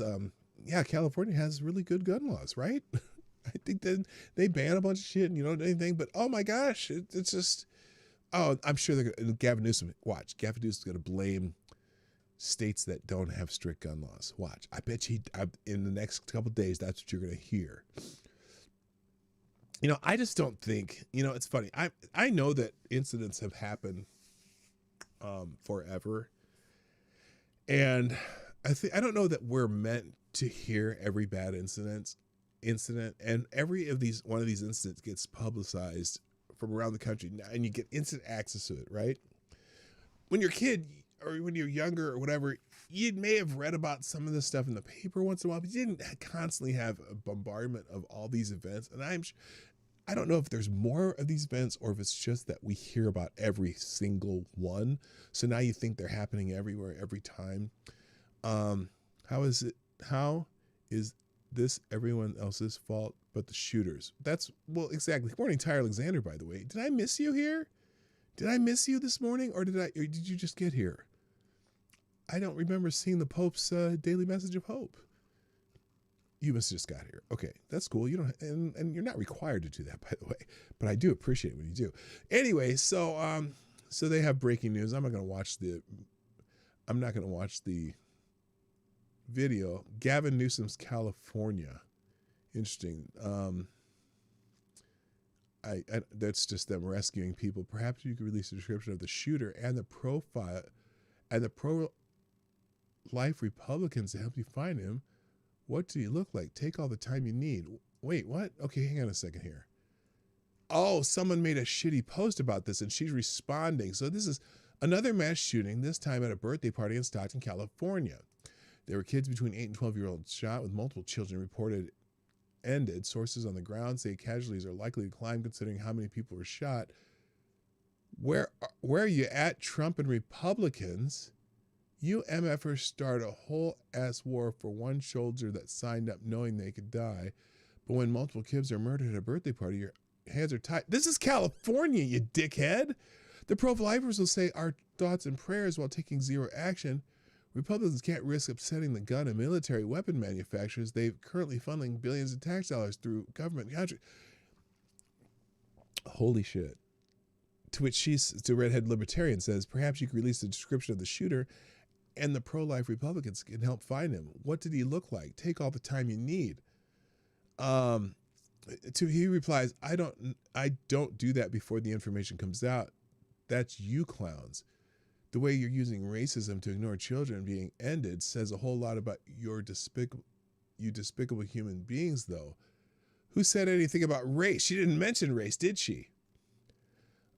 California has really good gun laws, right? I think that they ban a bunch of shit and you don't do anything, but oh my gosh, it's just, I'm sure they're going to, Gavin Newsom's going to blame states that don't have strict gun laws. Watch. I bet you in the next couple of days, that's what you're going to hear. You know, I just don't think, you know, it's funny. I know that incidents have happened forever. And I don't know that we're meant to hear every bad incident, and one of these incidents gets publicized from around the country, and you get instant access to it, right? When you're a kid or when you're younger or whatever, you may have read about some of this stuff in the paper once in a while, but you didn't constantly have a bombardment of all these events. And I don't know if there's more of these events or if it's just that we hear about every single one. So now you think they're happening everywhere, every time. How is this everyone else's fault but the shooters? Well, exactly. Good morning, Ty Alexander, by the way. Did I miss you here? Did I miss you this morning, or did you just get here? I don't remember seeing the Pope's daily message of hope. You must have just got here. Okay, that's cool. You don't, and you're not required to do that, by the way, but I do appreciate it when you do. Anyway, so they have breaking news. I'm not going to watch the video. Gavin Newsom's California. Interesting. That's just them rescuing people. Perhaps you could release a description of the shooter and the profile and the pro-life Republicans to help you find him. What do you look like? Take all the time you need. Wait, what? Okay, hang on a second here. Oh, someone made a shitty post about this and she's responding. So this is another mass shooting, this time at a birthday party in Stockton, California. There were kids between 8 and 12-year-olds shot, with multiple children reported ended. Sources on the ground say casualties are likely to climb considering how many people were shot. Where are you at, Trump and Republicans? You MFers start a whole ass war for one soldier that signed up knowing they could die. But when multiple kids are murdered at a birthday party, your hands are tied. This is California, you dickhead. The pro-lifers will say our thoughts and prayers while taking zero action. Republicans can't risk upsetting the gun and military weapon manufacturers. They're currently funneling billions of tax dollars through government country. Holy shit. To which the redhead libertarian says, perhaps you could release a description of the shooter and the pro-life Republicans can help find him. What did he look like? Take all the time you need. He replies, I don't do that before the information comes out. That's you clowns. The way you're using racism to ignore children being ended says a whole lot about you despicable human beings, though. Who said anything about race? She didn't mention race, did she?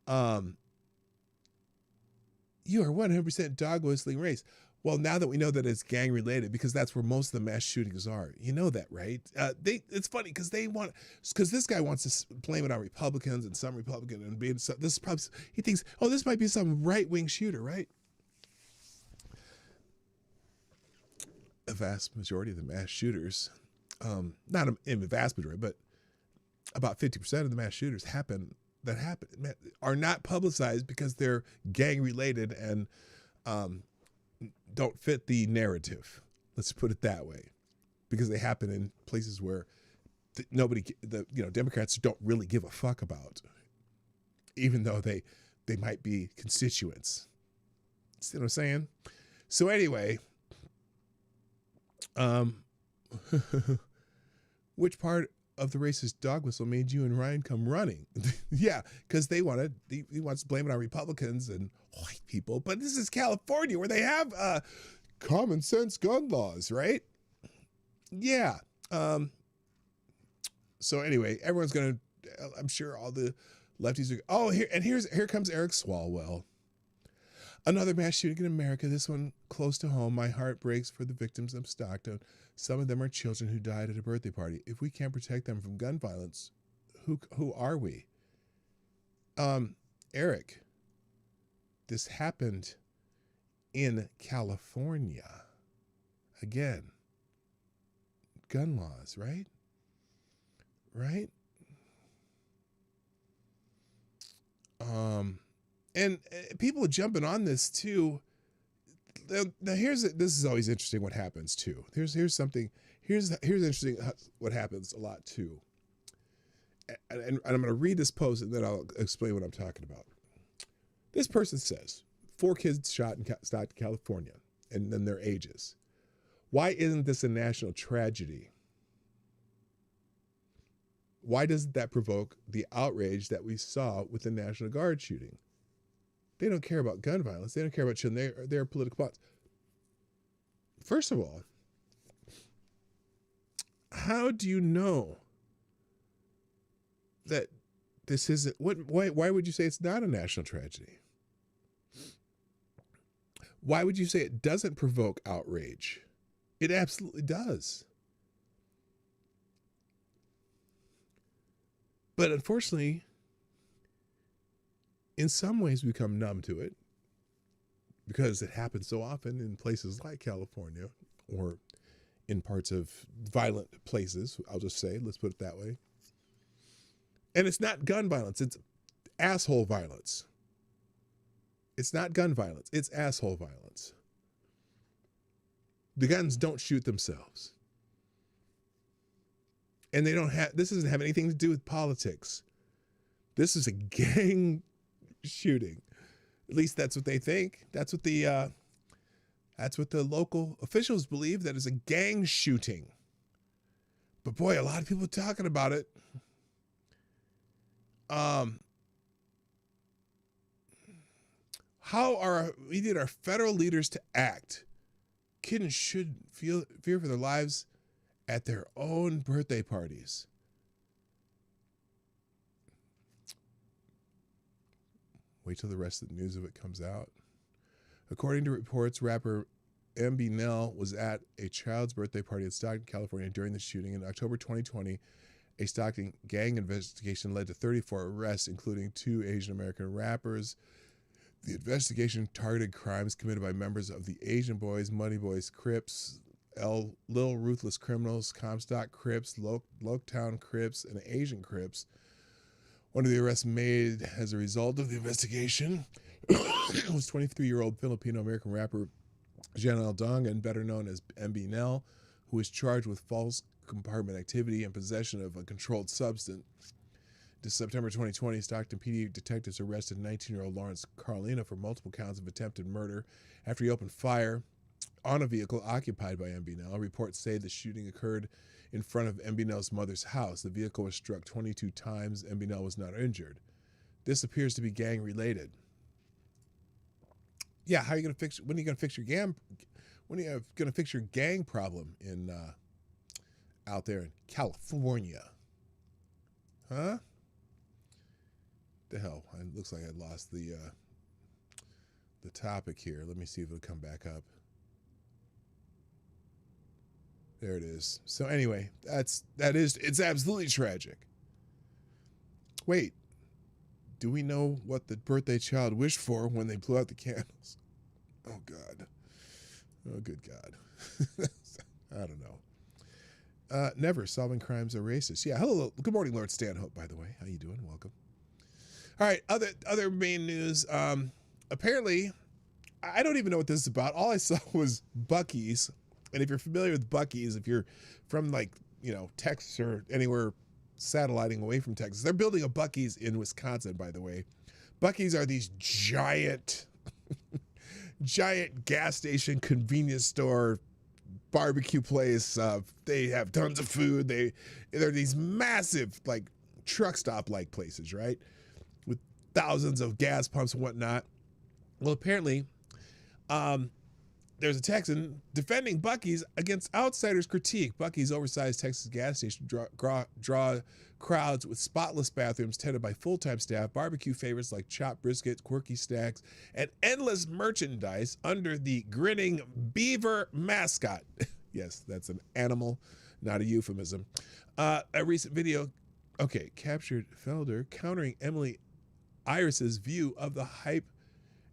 You are 100% dog whistling race. Well, now that we know that it's gang related, because that's where most of the mass shootings are. You know that, right? It's funny because this guy wants to blame it on Republicans and some Republican, and this is probably, he thinks, oh, this might be some right wing shooter, right? a vast majority of the mass shooters, not in the vast majority, but about 50% of the mass shooters are not publicized because they're gang related and don't fit the narrative. Let's put it that way, because they happen in places where Democrats don't really give a fuck about, even though they might be constituents. See what I'm saying? So anyway, which part of the racist dog whistle made you and Ryan come running? Yeah, because he wants to blame it on Republicans and white people, but this is California where they have common sense gun laws, right? Yeah. So anyway, everyone's gonna. I'm sure all the lefties are. Oh, here comes Eric Swalwell. Another mass shooting in America. This one close to home. My heart breaks for the victims of Stockton. Some of them are children who died at a birthday party. If we can't protect them from gun violence, who are we? Eric, this happened in California. Again, gun laws, right? Right? And people are jumping on this too. Now this is always interesting what happens too. Here's interesting what happens a lot too. And I'm going to read this post and then I'll explain what I'm talking about. This person says 4 kids shot in Stockton, California, and then their ages. Why isn't this a national tragedy? Why doesn't that provoke the outrage that we saw with the National Guard shooting? They don't care about gun violence. They don't care about children. They're political plots. First of all, how do you know that this isn't? Why would you say it's not a national tragedy? Why would you say it doesn't provoke outrage? It absolutely does. But unfortunately, in some ways we become numb to it because it happens so often in places like California or in parts of violent places. I'll just say, let's put it that way. And it's not gun violence. It's asshole violence. It's not gun violence. It's asshole violence. The guns don't shoot themselves. And this doesn't have anything to do with politics. This is a gang shooting. At least that's what they think. That's what the local officials believe, that is a gang shooting. But boy, a lot of people are talking about it. We need our federal leaders to act. Kids should fear for their lives at their own birthday parties. Wait till the rest of the news of it comes out. According to reports, rapper MB Nell was at a child's birthday party in Stockton, California during the shooting. In October 2020, a Stockton gang investigation led to 34 arrests, including 2 Asian American rappers. The investigation targeted crimes committed by members of the Asian Boys, Money Boys, Crips, Little Ruthless Criminals, Comstock Crips, Loketown Crips, and Asian Crips. One of the arrests made as a result of the investigation was 23-year-old Filipino-American rapper Janelle Dongan, better known as MB Nell, who was charged with false compartment activity and possession of a controlled substance. In September 2020, Stockton PD detectives arrested 19-year-old Lawrence Carlina for multiple counts of attempted murder after he opened fire on a vehicle occupied by MB Nell. Reports say the shooting occurred in front of MB Nell's mother's house. The vehicle was struck 22 times. MB Nell was not injured. This appears to be gang related. Yeah, when are you going to fix your gang problem in out there in California? Huh? The hell, it looks like I lost the topic here. Let me see if it'll come back up. There it is. So anyway, it's absolutely tragic. Wait, do we know what the birthday child wished for when they blew out the candles? Oh God. Oh good God. I don't know. Never. Solving crimes are racist. Yeah. Hello. Good morning, Lord Stanhope, by the way. How you doing? Welcome. All right. Other main news. Apparently, I don't even know what this is about. All I saw was Buc-ee's. And if you're familiar with Buc-ee's, if you're from like, Texas or anywhere satelliting away from Texas, they're building a Buc-ee's in Wisconsin, by the way. Buc-ee's are these giant gas station, convenience store, barbecue place. They have tons of food. They're these massive like truck stop like places, right? With thousands of gas pumps and whatnot. Well, apparently, there's a Texan defending Buc-ee's against outsiders' critique. Buc-ee's oversized Texas gas station draw crowds with spotless bathrooms tended by full-time staff, barbecue favorites like chopped brisket, quirky snacks, and endless merchandise under the grinning beaver mascot. Yes, that's an animal, not a euphemism. A recent video, captured Felder countering Emily Iris's view of the hype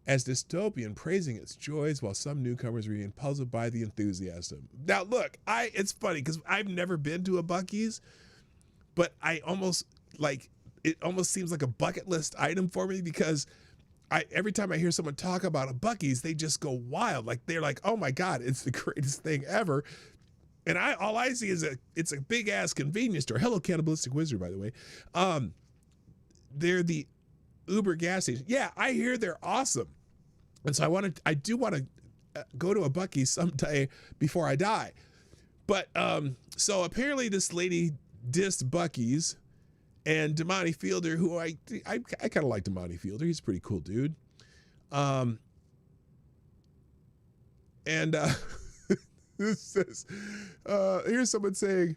as dystopian, praising its joys, while some newcomers remain puzzled by the enthusiasm. Now, look, it's funny because I've never been to a Buc-ee's, but it almost seems like a bucket list item for me because every time I hear someone talk about a Buc-ee's, they just go wild. Like they're like, oh my God, it's the greatest thing ever. And all I see is it's a big ass convenience store. Hello, Cannibalistic Wizard, by the way. They're the Uber gas station. Yeah, I hear they're awesome. And so I do want to go to a Buc-ee's someday before I die. But so apparently this lady dissed Buc-ee's, and Damani Fielder, who I kind of like Damani Fielder. He's a pretty cool dude. This says, here's someone saying,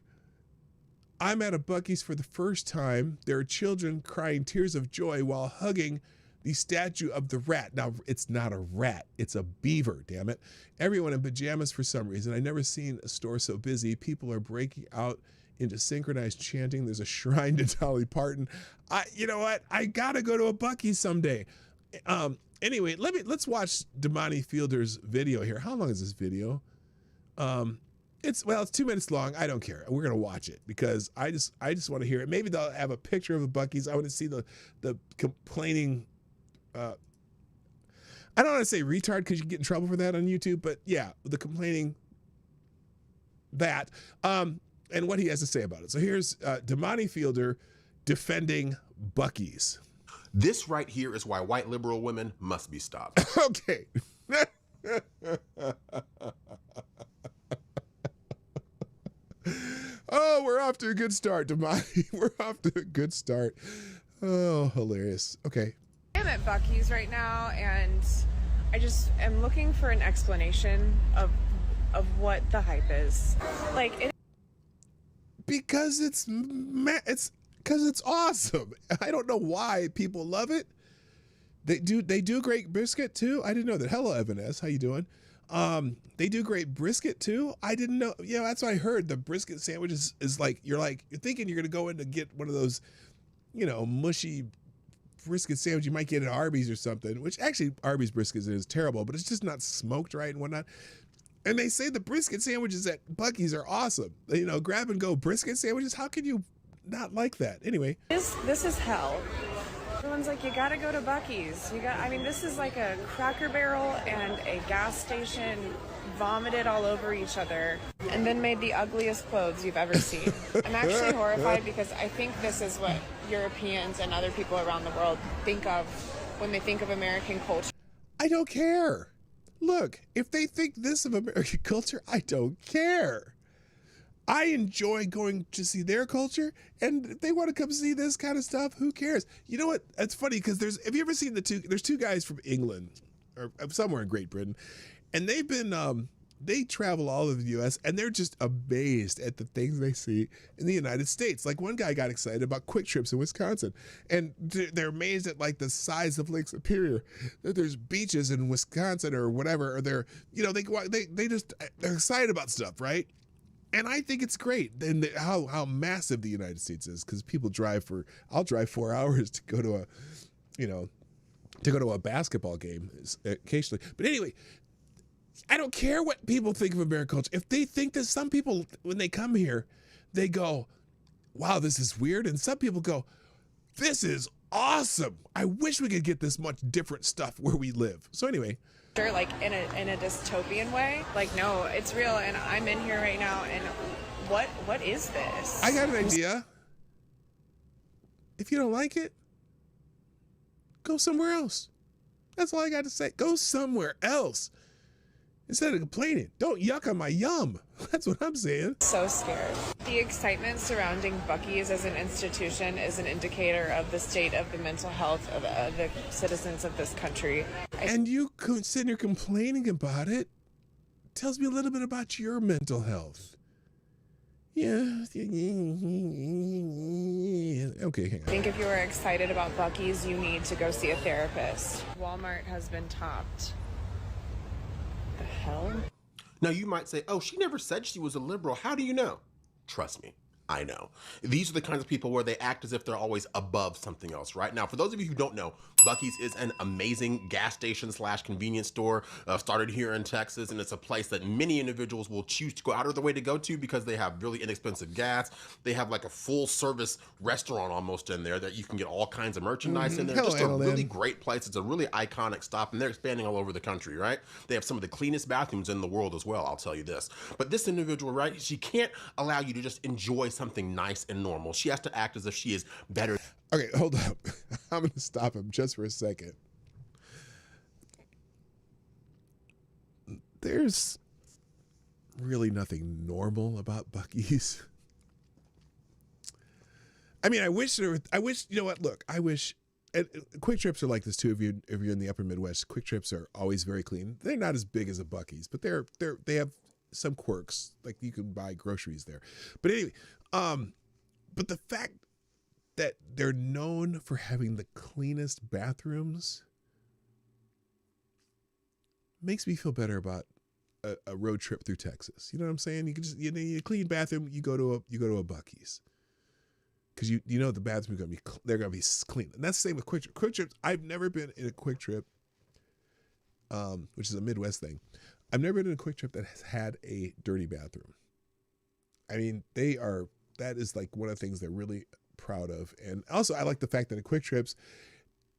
I'm at a Buc-ee's for the first time. There are children crying tears of joy while hugging the statue of the rat. Now, it's not a rat. It's a beaver, damn it. Everyone in pajamas for some reason. I've never seen a store so busy. People are breaking out into synchronized chanting. There's a shrine to Dolly Parton. You know what? I got to go to a Buc-ee's someday. Anyway, let's watch Damani Fielder's video here. How long is this video? It's 2 minutes long. I don't care. We're gonna watch it because I just want to hear it. Maybe they'll have a picture of a Buc-ee's. I want to see the complaining. I don't want to say retard because you get in trouble for that on YouTube, but yeah, the complaining that and what he has to say about it. So here's Damani Fielder defending Buc-ee's. This right here is why white liberal women must be stopped. Okay. Oh, we're off to a good start, Damani. We're off to a good start. Oh, hilarious. Okay. I'm at Buc-ee's right now, and I just am looking for an explanation of what the hype is. Because it's awesome. I don't know why people love it. They do great brisket too. I didn't know that. Hello, Evan S. How you doing? They do great brisket too. I didn't know. Yeah, that's what I heard. The brisket sandwich is like you're thinking you're gonna go in to get one of those, mushy brisket sandwich you might get at Arby's or something. Which actually Arby's brisket is terrible, but it's just not smoked right and whatnot. And they say the brisket sandwiches at Buc-ee's are awesome. Grab and go brisket sandwiches. How can you not like that? Anyway, this is hell. Everyone's like, you gotta go to Buc-ee's. This is like a Cracker Barrel and a gas station vomited all over each other and then made the ugliest clothes you've ever seen. I'm actually horrified because I think this is what Europeans and other people around the world think of when they think of American culture. I don't care. Look, if they think this of American culture, I don't care. I enjoy going to see their culture, and if they want to come see this kind of stuff, who cares? You know what? It's funny because have you ever seen there's two guys from England or somewhere in Great Britain, and they've been, they travel all over the U.S., and they're just amazed at the things they see in the United States. Like one guy got excited about Quick Trips in Wisconsin, and they're amazed at like the size of Lake Superior, that there's beaches in Wisconsin or whatever, or they're excited about stuff, right? And I think it's great and how massive the United States is because people I'll drive 4 hours to go to a basketball game occasionally. But anyway, I don't care what people think of American culture. If they think that some people, when they come here, they go, wow, this is weird. And some people go, this is awesome. I wish we could get this much different stuff where we live. So anyway. Like in a dystopian way. Like, no, it's real. And I'm in here right now. And what is this? I got an idea. If you don't like it, go somewhere else. That's all I got to say. Go somewhere else. Instead of complaining, don't yuck on my yum. That's what I'm saying. So scared. The excitement surrounding Buc-ee's as an institution is an indicator of the state of the mental health of the citizens of this country. And you sitting here complaining about it tells me a little bit about your mental health. Yeah. Okay, hang on. I think if you are excited about Buc-ee's, you need to go see a therapist. Walmart has been topped. The hell? Now you might say, oh, she never said she was a liberal. How do you know? Trust me, I know. These are the kinds of people where they act as if they're always above something else, right? Now, for those of you who don't know, Buc-ee's is an amazing gas station / convenience store, started here in Texas, and it's a place that many individuals will choose to go out of their way to go to because they have really inexpensive gas. They have like a full service restaurant almost in there that you can get all kinds of merchandise in there. Hello, just a really Annalyn. great place. It's a really iconic stop, and they're expanding all over the country, right? They have some of the cleanest bathrooms in the world as well, I'll tell you this. But this individual, right, she can't allow you to just enjoy something nice and normal. She has to act as if she is better. Okay, hold up. I'm going to stop him just for a second. There's really nothing normal about Buc-ee's. I mean, I wish, you know what, look, I wish, and Quick Trips are like this too. If you're in the upper Midwest, Quick Trips are always very clean. They're not as big as a Buc-ee's, but they have some quirks, like you can buy groceries there. But anyway, but the fact that they're known for having the cleanest bathrooms makes me feel better about a road trip through Texas. You know what I'm saying? You can just, you clean bathroom, you go to a Buc-ee's. Because you know the bathrooms are gonna be clean. And that's the same with Quick Trip. Quick Trips, I've never been in a Quick Trip, which is a Midwest thing. I've never been in a Quick Trip that has had a dirty bathroom. I mean, that is like one of the things they're really proud of. And also I like the fact that in Quick Trips,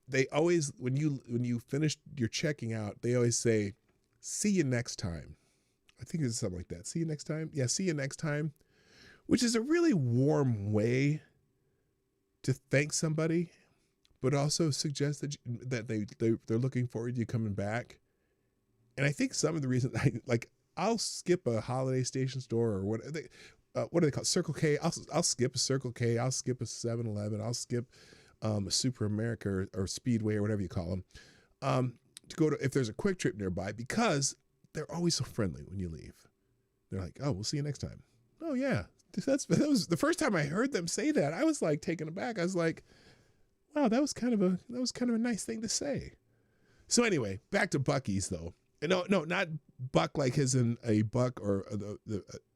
they always, when you finish your checking out, they always say, see you next time. I think it's something like that. See you next time. Yeah. See you next time, which is a really warm way to thank somebody, but also suggest that they're looking forward to you coming back. And I think some of the reasons I'll skip a Holiday Station store or what do they call it? Circle K. I'll skip a Circle K. I'll skip a 7-Eleven. I'll skip a Super America or Speedway or whatever you call them, to go to if there's a Quick Trip nearby, because they're always so friendly when you leave. They're like, oh, we'll see you next time. Oh yeah, that was the first time I heard them say that. I was like taken aback. I was like, wow, that was kind of a nice thing to say. So anyway, back to Buc-ee's though. No, not buck like as in a buck or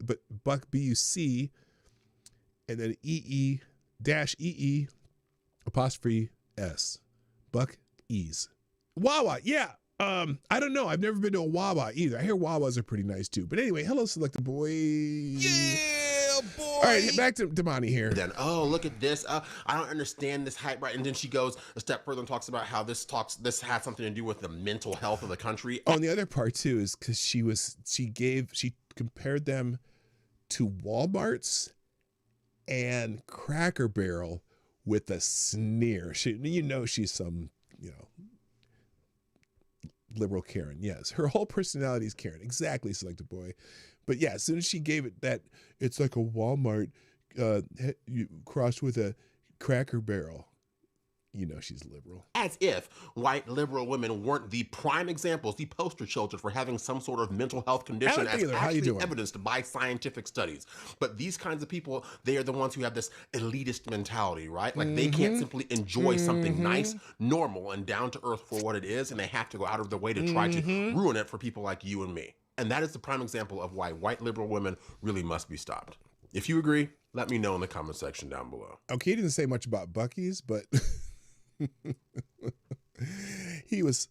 but buck BUC, and then EE apostrophe S, Buc-ee's. Wawa, yeah. I don't know. I've never been to a Wawa either. I hear Wawas are pretty nice too. But anyway, hello, Selector Boy. Yeah, boy. All right, back to Damani here. Then, oh, look at this. I don't understand this hype, right? And then she goes a step further and talks about how this has something to do with the mental health of the country. Oh, and the other part too is because she compared them to Walmart's and Cracker Barrel with a sneer. She's some, liberal Karen. Yes, her whole personality is Karen. Exactly, Selected Boy. But yeah, as soon as she gave it that, it's like a Walmart crossed with a Cracker Barrel. She's liberal. As if white liberal women weren't the prime examples, the poster children for having some sort of mental health condition as actually evidenced by scientific studies. But these kinds of people, they are the ones who have this elitist mentality, right? Like they can't simply enjoy something nice, normal, and down to earth for what it is, and they have to go out of their way to try to ruin it for people like you and me. And that is the prime example of why white liberal women really must be stopped. If you agree, let me know in the comment section down below. Okay, he didn't say much about Buc-ee's, but he was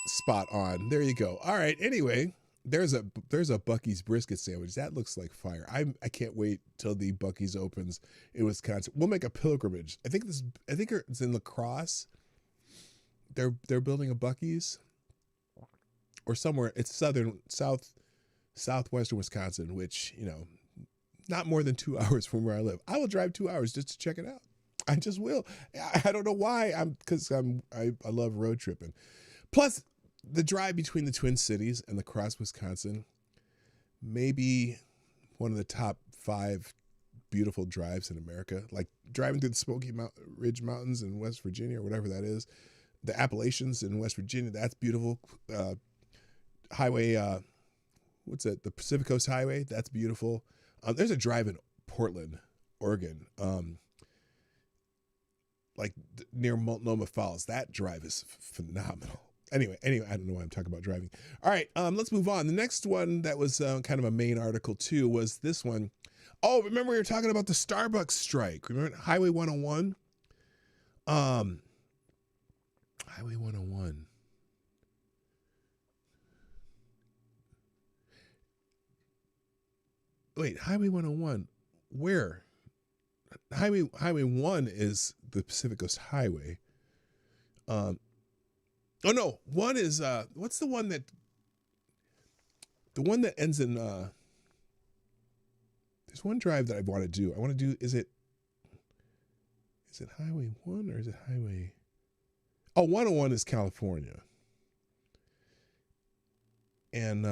spot on. There you go. All right. Anyway, There's a Buc-ee's brisket sandwich that looks like fire. I can't wait till the Buc-ee's opens in Wisconsin. We'll make a pilgrimage. I think it's in La Crosse. They're building a Buc-ee's or somewhere. It's southwestern Wisconsin, which, you know, not more than 2 hours from where I live. I will drive 2 hours just to check it out. I just will. I don't know why. I love road tripping. Plus, the drive between the Twin Cities and La Crosse, Wisconsin, maybe one of the top 5 beautiful drives in America. Like driving through the Smoky Ridge Mountains in West Virginia or whatever that is. The Appalachians in West Virginia, that's beautiful. Highway, what's that? The Pacific Coast Highway, that's beautiful. There's a drive in Portland, Oregon, like near Multnomah Falls. That drive is phenomenal. Anyway, I don't know why I'm talking about driving. All right, let's move on. The next one that was kind of a main article too was this one. Oh, remember we were talking about the Starbucks strike. Remember Highway 101? Highway 101. Wait, Highway 101. Where? Highway 1 is the Pacific Coast Highway. Oh no, one is what's the one that ends in there's one drive that I want to do. I want to do is it Highway 1 or is it Highway 101 is California. And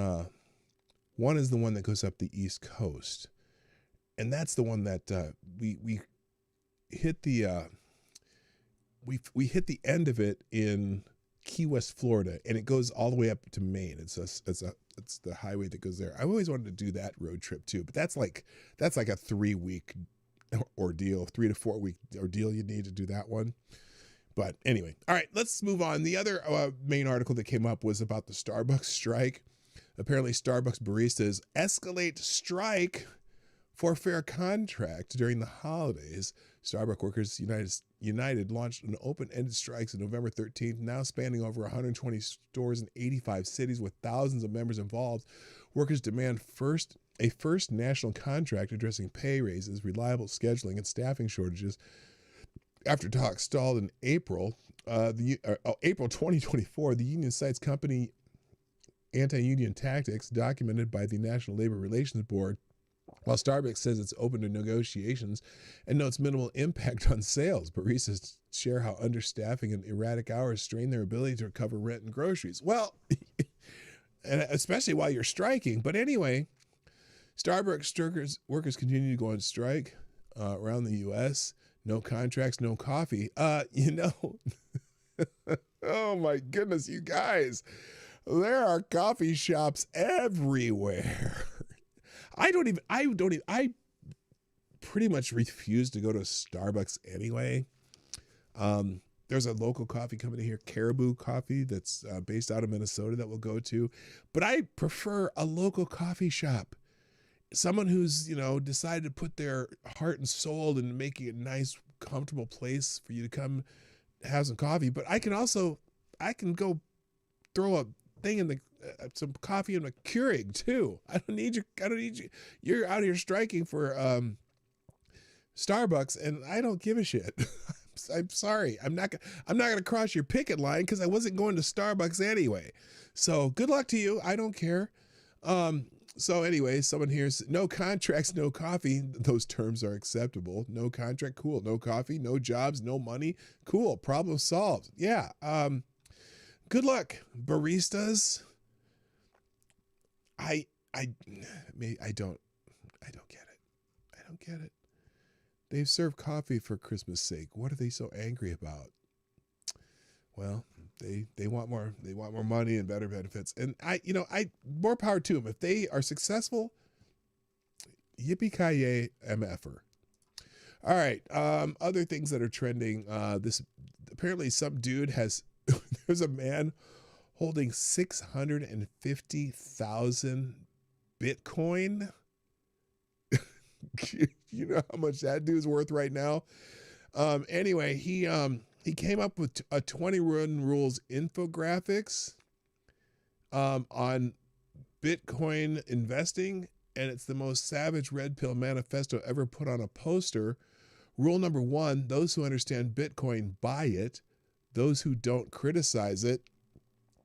1 is the one that goes up the East Coast. And that's the one that we hit the we hit the end of it in Key West, Florida, and it goes all the way up to Maine. It's the highway that goes there. I always wanted to do that road trip too, but that's like a 3-week ordeal, 3 to 4 week ordeal. You need to do that one. But anyway, all right, let's move on. The other main article that came up was about the Starbucks strike. Apparently, Starbucks baristas escalate strike for fair contract during the holidays. Starbucks Workers United launched an open-ended strikes on November 13th, now spanning over 120 stores in 85 cities with thousands of members involved. Workers demand a first national contract addressing pay raises, reliable scheduling, and staffing shortages. After talks stalled in April 2024, the union cites company anti-union tactics documented by the National Labor Relations Board, while Starbucks says it's open to negotiations and notes minimal impact on sales. Baristas share how understaffing and erratic hours strain their ability to recover rent and groceries. Well, and especially while you're striking. But anyway, Starbucks workers continue to go on strike around the U.S. No contracts, no coffee. Oh my goodness, you guys. There are coffee shops everywhere. I pretty much refuse to go to Starbucks anyway. There's a local coffee company here, Caribou Coffee, that's based out of Minnesota that we'll go to. But I prefer a local coffee shop. Someone who's, decided to put their heart and soul into making it a nice, comfortable place for you to come have some coffee. But I can go throw a thing in the some coffee in a Keurig too. I don't need you. You're out here striking for Starbucks, and I don't give a shit. I'm sorry. I'm not gonna cross your picket line because I wasn't going to Starbucks anyway. So good luck to you. I don't care. So anyway, someone here's no contracts, no coffee. Those terms are acceptable. No contract, cool. No coffee, no jobs, no money, cool. Problem solved. Yeah. Good luck, baristas. I don't get it. I don't get it. They've served coffee for Christmas' sake. What are they so angry about? Well, they want more. They want more money and better benefits. And more power to them. If they are successful, yippee-ki-yay, MFer. All right. Other things that are trending. Apparently some dude there's a man holding 650,000 Bitcoin. You know how much that dude's worth right now? Anyway, he came up with a 21 rules infographics on Bitcoin investing, and it's the most savage red pill manifesto ever put on a poster. Rule number 1, those who understand Bitcoin buy it. Those who don't criticize it.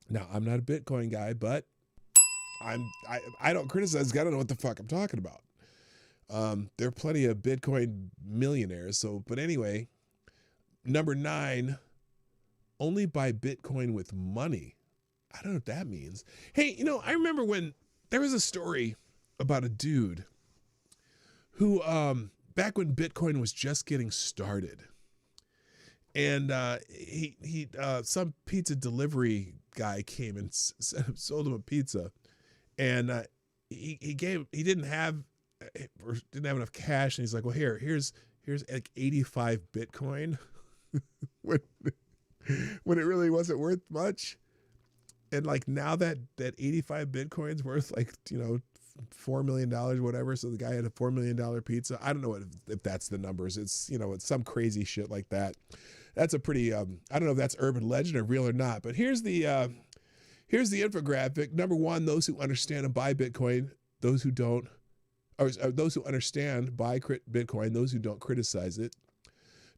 Now, I'm not a Bitcoin guy, but I don't criticize. I don't know what the fuck I'm talking about. There are plenty of Bitcoin millionaires. But anyway, number 9, only buy Bitcoin with money. I don't know what that means. Hey, I remember when there was a story about a dude who, back when Bitcoin was just getting started, and he some pizza delivery guy came and sold him a pizza, and he didn't have enough cash, and he's like, well, here's like 85 Bitcoin when it really wasn't worth much. And like now that 85 Bitcoin's worth like, $4 million, whatever. So the guy had a $4 million pizza. I don't know if that's the numbers. It's, it's some crazy shit like that. That's a pretty, I don't know if that's urban legend or real or not, but here's the infographic. Number 1, those who understand and buy Bitcoin, those who don't, or those who understand buy Bitcoin, those who don't criticize it.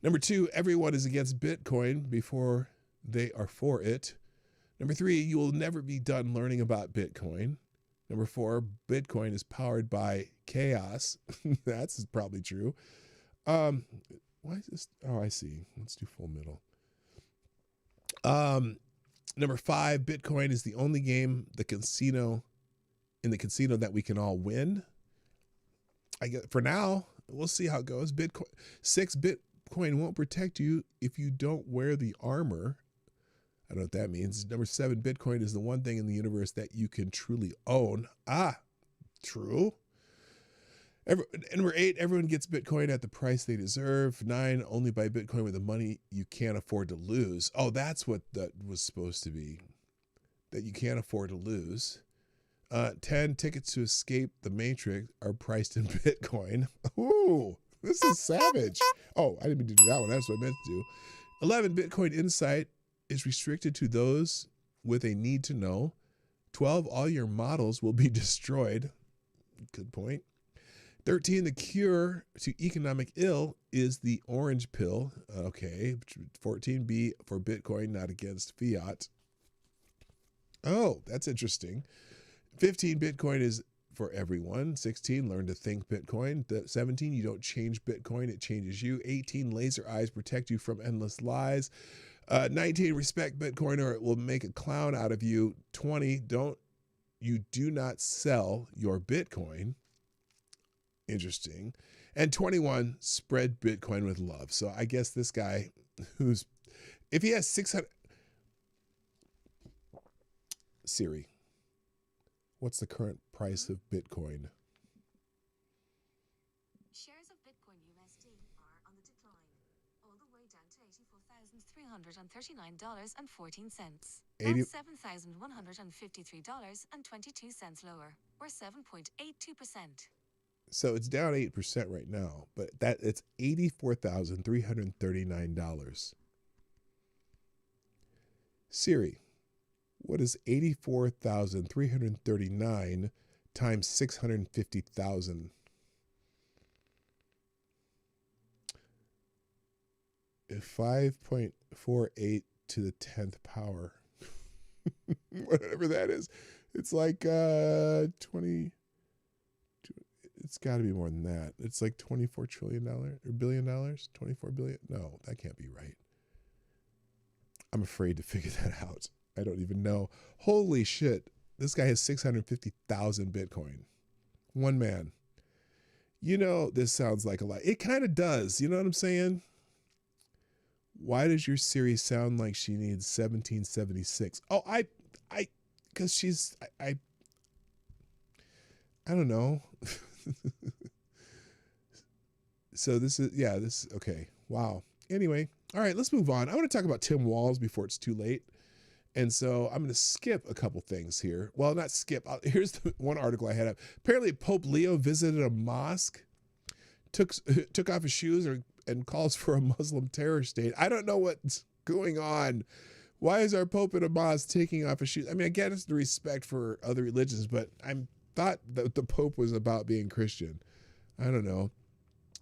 Number 2, everyone is against Bitcoin before they are for it. Number 3, you will never be done learning about Bitcoin. Number 4, Bitcoin is powered by chaos. That's probably true. Why is this? Oh, I see. Let's do full middle. Number 5, Bitcoin is the only game in the casino that we can all win. I guess for now, we'll see how it goes. 6, Bitcoin won't protect you if you don't wear the armor. I don't know what that means. Number 7, Bitcoin is the one thing in the universe that you can truly own. True. Number 8, everyone gets Bitcoin at the price they deserve. 9, only buy Bitcoin with the money you can't afford to lose. Oh, that's what that was supposed to be. That you can't afford to lose. 10, tickets to escape the Matrix are priced in Bitcoin. Ooh, this is savage. Oh, I didn't mean to do that one. That's what I meant to do. 11, Bitcoin insight is restricted to those with a need to know. 12, all your models will be destroyed. Good point. 13, the cure to economic ill is the orange pill. Okay. 14B for Bitcoin, not against fiat. Oh, that's interesting. 15, Bitcoin is for everyone. 16, learn to think Bitcoin. 17, you don't change Bitcoin, it changes you. 18, laser eyes protect you from endless lies. 19, respect Bitcoin or it will make a clown out of you. 20, you do not sell your Bitcoin. Interesting. And 21, spread Bitcoin with love. So I guess this guy if he has 600, Siri, what's the current price of Bitcoin? Shares of Bitcoin USD are on the decline, all the way down to $84,339.14. That's $7,153.22 lower, or 7.82%. So it's down 8% right now, but it's $84,339. Siri, what is 84,339 times 650,000? 5.48 to the 10th power. Whatever that is. It's like 20. It's got to be more than that. It's like $24 trillion or $1 billion, 24 billion. No, that can't be right. I'm afraid to figure that out. I don't even know. Holy shit. This guy has 650,000 Bitcoin. One man. This sounds like a lot. It kind of does. You know what I'm saying? Why does your Siri sound like she needs 1776? Oh, because she's, I don't know. So okay. Wow. Anyway, all right, let's move on. I want to talk about Tim Walz before it's too late. And so I'm going to skip a couple things here. Well, not skip. Here's the one article I had up. Apparently Pope Leo visited a mosque, took off his shoes and calls for a Muslim terror state. I don't know what's going on Why is our Pope in a mosque taking off his shoes? I mean, I get it's the respect for other religions, but I thought that the Pope was about being Christian. I don't know.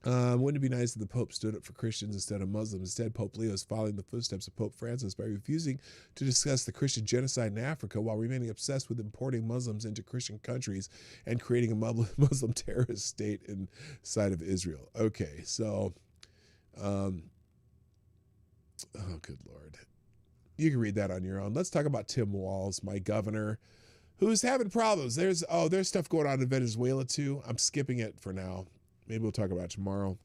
Wouldn't it be nice if the Pope stood up for Christians instead of Muslims? Instead, Pope Leo is following the footsteps of Pope Francis by refusing to discuss the Christian genocide in Africa while remaining obsessed with importing Muslims into Christian countries and creating a Muslim terrorist state inside of Israel. Okay, so, oh, good Lord. You can read that on your own. Let's talk about Tim Walz, my governor, who's having problems. There's stuff going on in Venezuela too. I'm skipping it for now. Maybe we'll talk about it tomorrow.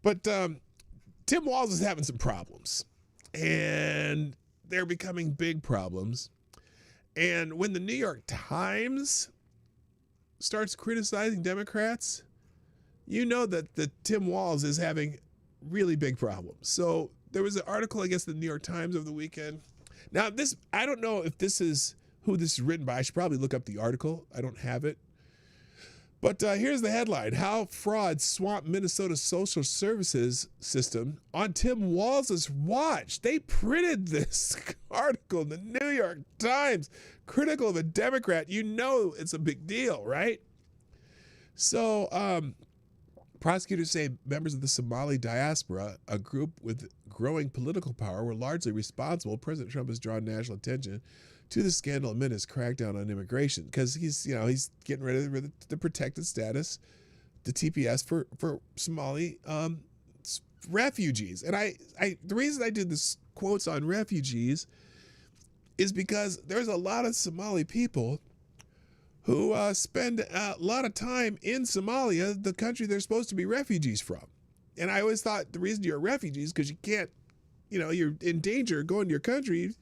But Tim Walz is having some problems, and they're becoming big problems. And when the New York Times starts criticizing Democrats, you know that the Tim Walz is having really big problems. So there was an article, I guess, in the New York Times over the weekend. Now, I don't know if this is who this is written by. I should probably look up the article. I don't have it. But here's the headline: How Fraud Swamped Minnesota's Social Services System on Tim Walz's watch. They printed this article in the New York Times, critical of a Democrat. You know it's a big deal, right? So prosecutors say members of the Somali diaspora, a group with growing political power, were largely responsible. President Trump has drawn national attention to the scandal amid his crackdown on immigration because he's getting rid of the protected status, the TPS for Somali refugees. And the reason I did this quotes on refugees is because there's a lot of Somali people who spend a lot of time in Somalia, the country they're supposed to be refugees from. And I always thought the reason you're refugees because you can't, you're in danger going to your country.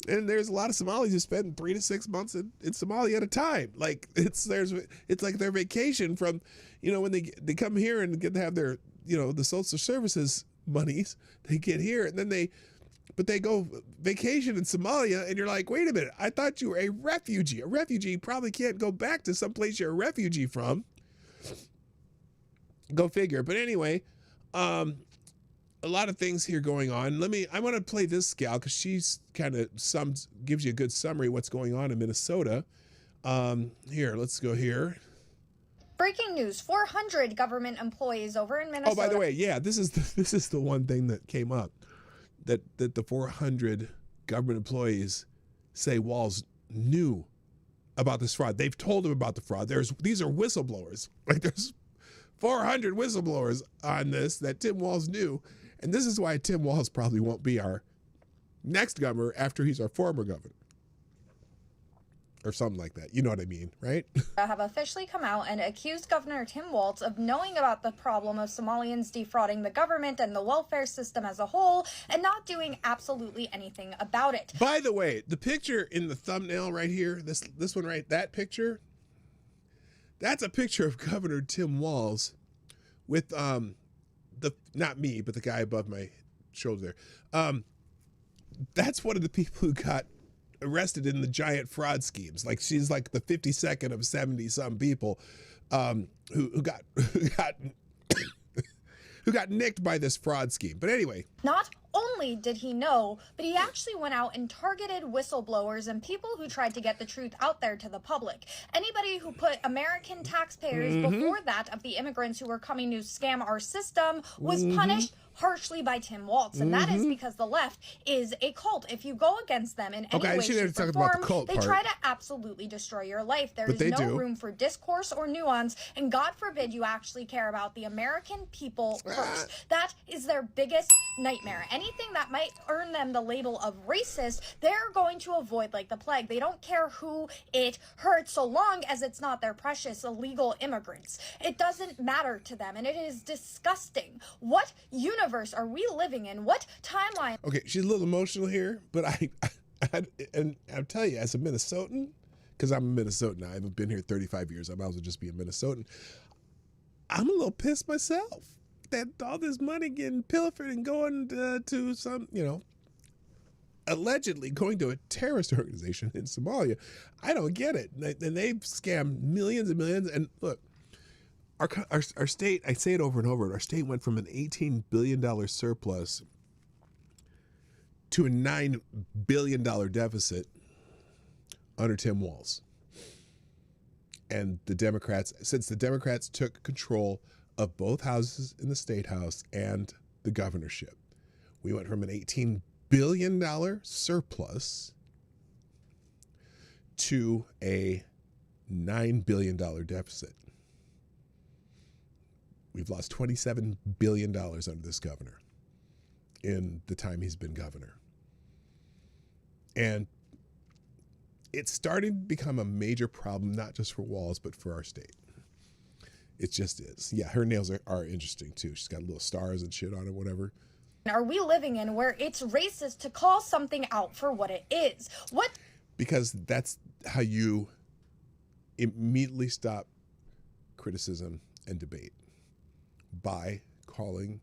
And there's a lot of Somalis who spend 3 to 6 months in Somalia at a time. Like it's like their vacation from, when they come here and get to have their, the social services monies, they get here and then they go vacation in Somalia and you're like, wait a minute, I thought you were a refugee. A refugee probably can't go back to someplace you're a refugee from. Go figure. But anyway, a lot of things here going on. I want to play this gal because she's kind of gives you a good summary of what's going on in Minnesota. Here, let's go here. Breaking news: 400 government employees over in Minnesota. Oh, by the way, yeah, this is the one thing that came up that the 400 government employees say Walz knew about this fraud. They've told him about the fraud. These are whistleblowers. Like there's 400 whistleblowers on this that Tim Walz knew. And this is why Tim Walz probably won't be our next governor after he's our former governor. Or something like that. You know what I mean, right? Have officially come out and accused Governor Tim Walz of knowing about the problem of Somalians defrauding the government and the welfare system as a whole and not doing absolutely anything about it. By the way, the picture in the thumbnail right here, this one right, that picture, that's a picture of Governor Tim Walz with not me, but the guy above my shoulder there. That's one of the people who got arrested in the giant fraud schemes. Like she's like the 52nd of 70 some people who got who got nicked by this fraud scheme. But anyway, not only did he know, but he actually went out and targeted whistleblowers and people who tried to get the truth out there to the public. Anybody who put American taxpayers before that of the immigrants who were coming to scam our system was punished harshly by Tim Walz, and that is because the left is a cult. If you go against them in any way, shape, or form, they try to absolutely destroy your life. There is no room for discourse or nuance, and God forbid you actually care about the American people first. That is their biggest nightmare. Anything that might earn them the label of racist, they're going to avoid like the plague. They don't care who it hurts so long as it's not their precious illegal immigrants. It doesn't matter to them, and it is disgusting. What universe are we living in? What timeline? Okay, she's a little emotional here, but and I'll tell you, as a Minnesotan, because I'm a Minnesotan, I haven't been here 35 years, I might as well just be a Minnesotan. I'm a little pissed myself that all this money getting pilfered and going to some, allegedly going to a terrorist organization in Somalia. I don't get it. And they've scammed millions and millions. And look, our state, I say it over and over, our state went from an $18 billion surplus to a $9 billion deficit under Tim Walz. And the Democrats, since the Democrats took control of both houses in the state house and the governorship, we went from an $18 billion surplus to a $9 billion deficit. We've lost $27 billion under this governor in the time he's been governor. And it's starting to become a major problem, not just for Walz, but for our state. It just is. Yeah, her nails are interesting too. She's got little stars and shit on it, whatever. Are we living in where it's racist to call something out for what it is? What? Because that's how you immediately stop criticism and debate, by calling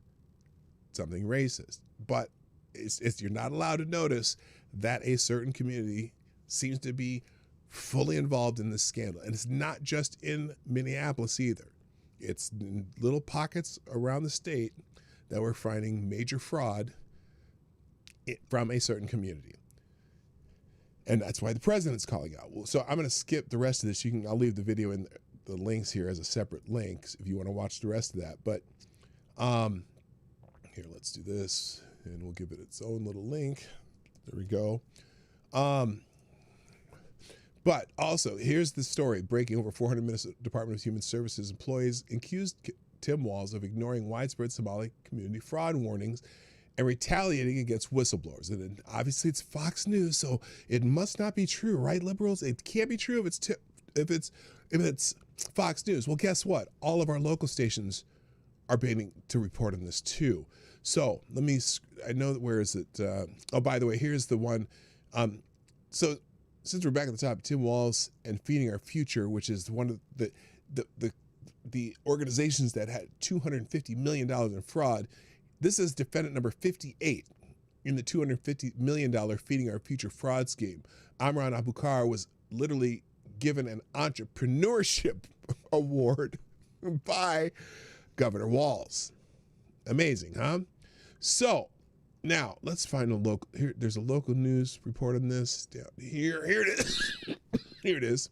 something racist. But it's you're not allowed to notice that a certain community seems to be fully involved in this scandal. And it's not just in Minneapolis either. It's in little pockets around the state that we're finding major fraud from a certain community. And that's why the president's calling out. So I'm going to skip the rest of this. I'll leave the video in the links here as a separate link if you want to watch the rest of that. But here, let's do this, and we'll give it its own little link. There we go. But also, here's the story. Breaking over 400 Minnesota Department of Human Services employees accused Tim Walz of ignoring widespread Somali community fraud warnings and retaliating against whistleblowers. And then obviously it's Fox News, so it must not be true, right, liberals? It can't be true if it's Fox News. Well, guess what? All of our local stations are beginning to report on this too. So I know that, where is it? Oh, by the way, here's the one. So since we're back at the top, Tim Walz and Feeding Our Future, which is one of the organizations that had $250 million in fraud. This is defendant number 58 in the $250 million Feeding Our Future fraud scheme. Amran Abukar was literally given an entrepreneurship award by Governor Walz. Amazing, huh? So now let's find a local. Here, there's a local news report on this down here. Here it is. Here it is.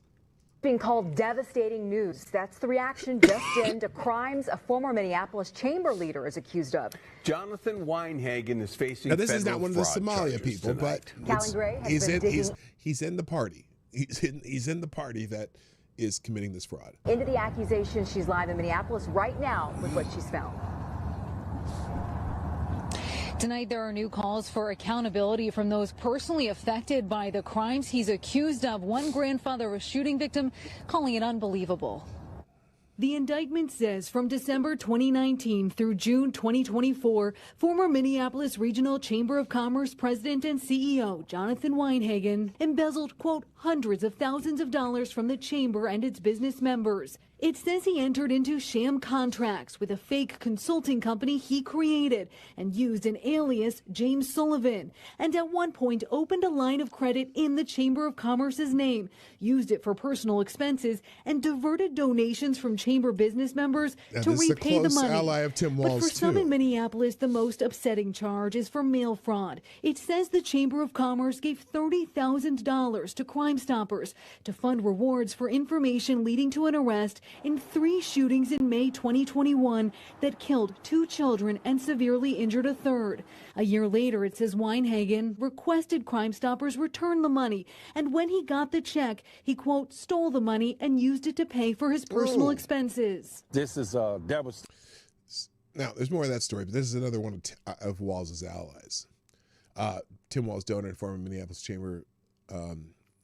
Being called devastating news. That's the reaction just in to crimes a former Minneapolis chamber leader is accused of. Jonathan Weinhagen is facing. Now, this is not one of the Somalia people, tonight. but he's in the party. He's in the party that is committing this fraud. Into the accusation, she's live in Minneapolis right now with what she's found. Tonight, there are new calls for accountability from those personally affected by the crimes he's accused of. One grandfather of a shooting victim calling it unbelievable. The indictment says from December 2019 through June 2024, former Minneapolis Regional Chamber of Commerce president and CEO Jonathan Weinhagen embezzled, quote, hundreds of thousands of dollars from the chamber and its business members. It says he entered into sham contracts with a fake consulting company he created and used an alias, James Sullivan, and at one point opened a line of credit in the Chamber of Commerce's name, used it for personal expenses, and diverted donations from chamber business members to repay the money. Ally of Tim Walz, but for some too. in Minneapolis, the most upsetting charge is for mail fraud. It says the Chamber of Commerce gave $30,000 to Crime Stoppers to fund rewards for information leading to an arrest in 3 shootings in May 2021 that killed 2 children and severely injured a third. A year later, it says Weinhagen requested Crime Stoppers return the money, and when he got the check, he, quote, stole the money and used it to pay for his personal expenses. This is devastating. Now, there's more of that story, but this is another one of Walz's allies. Tim Walz donor and former Minneapolis Chamber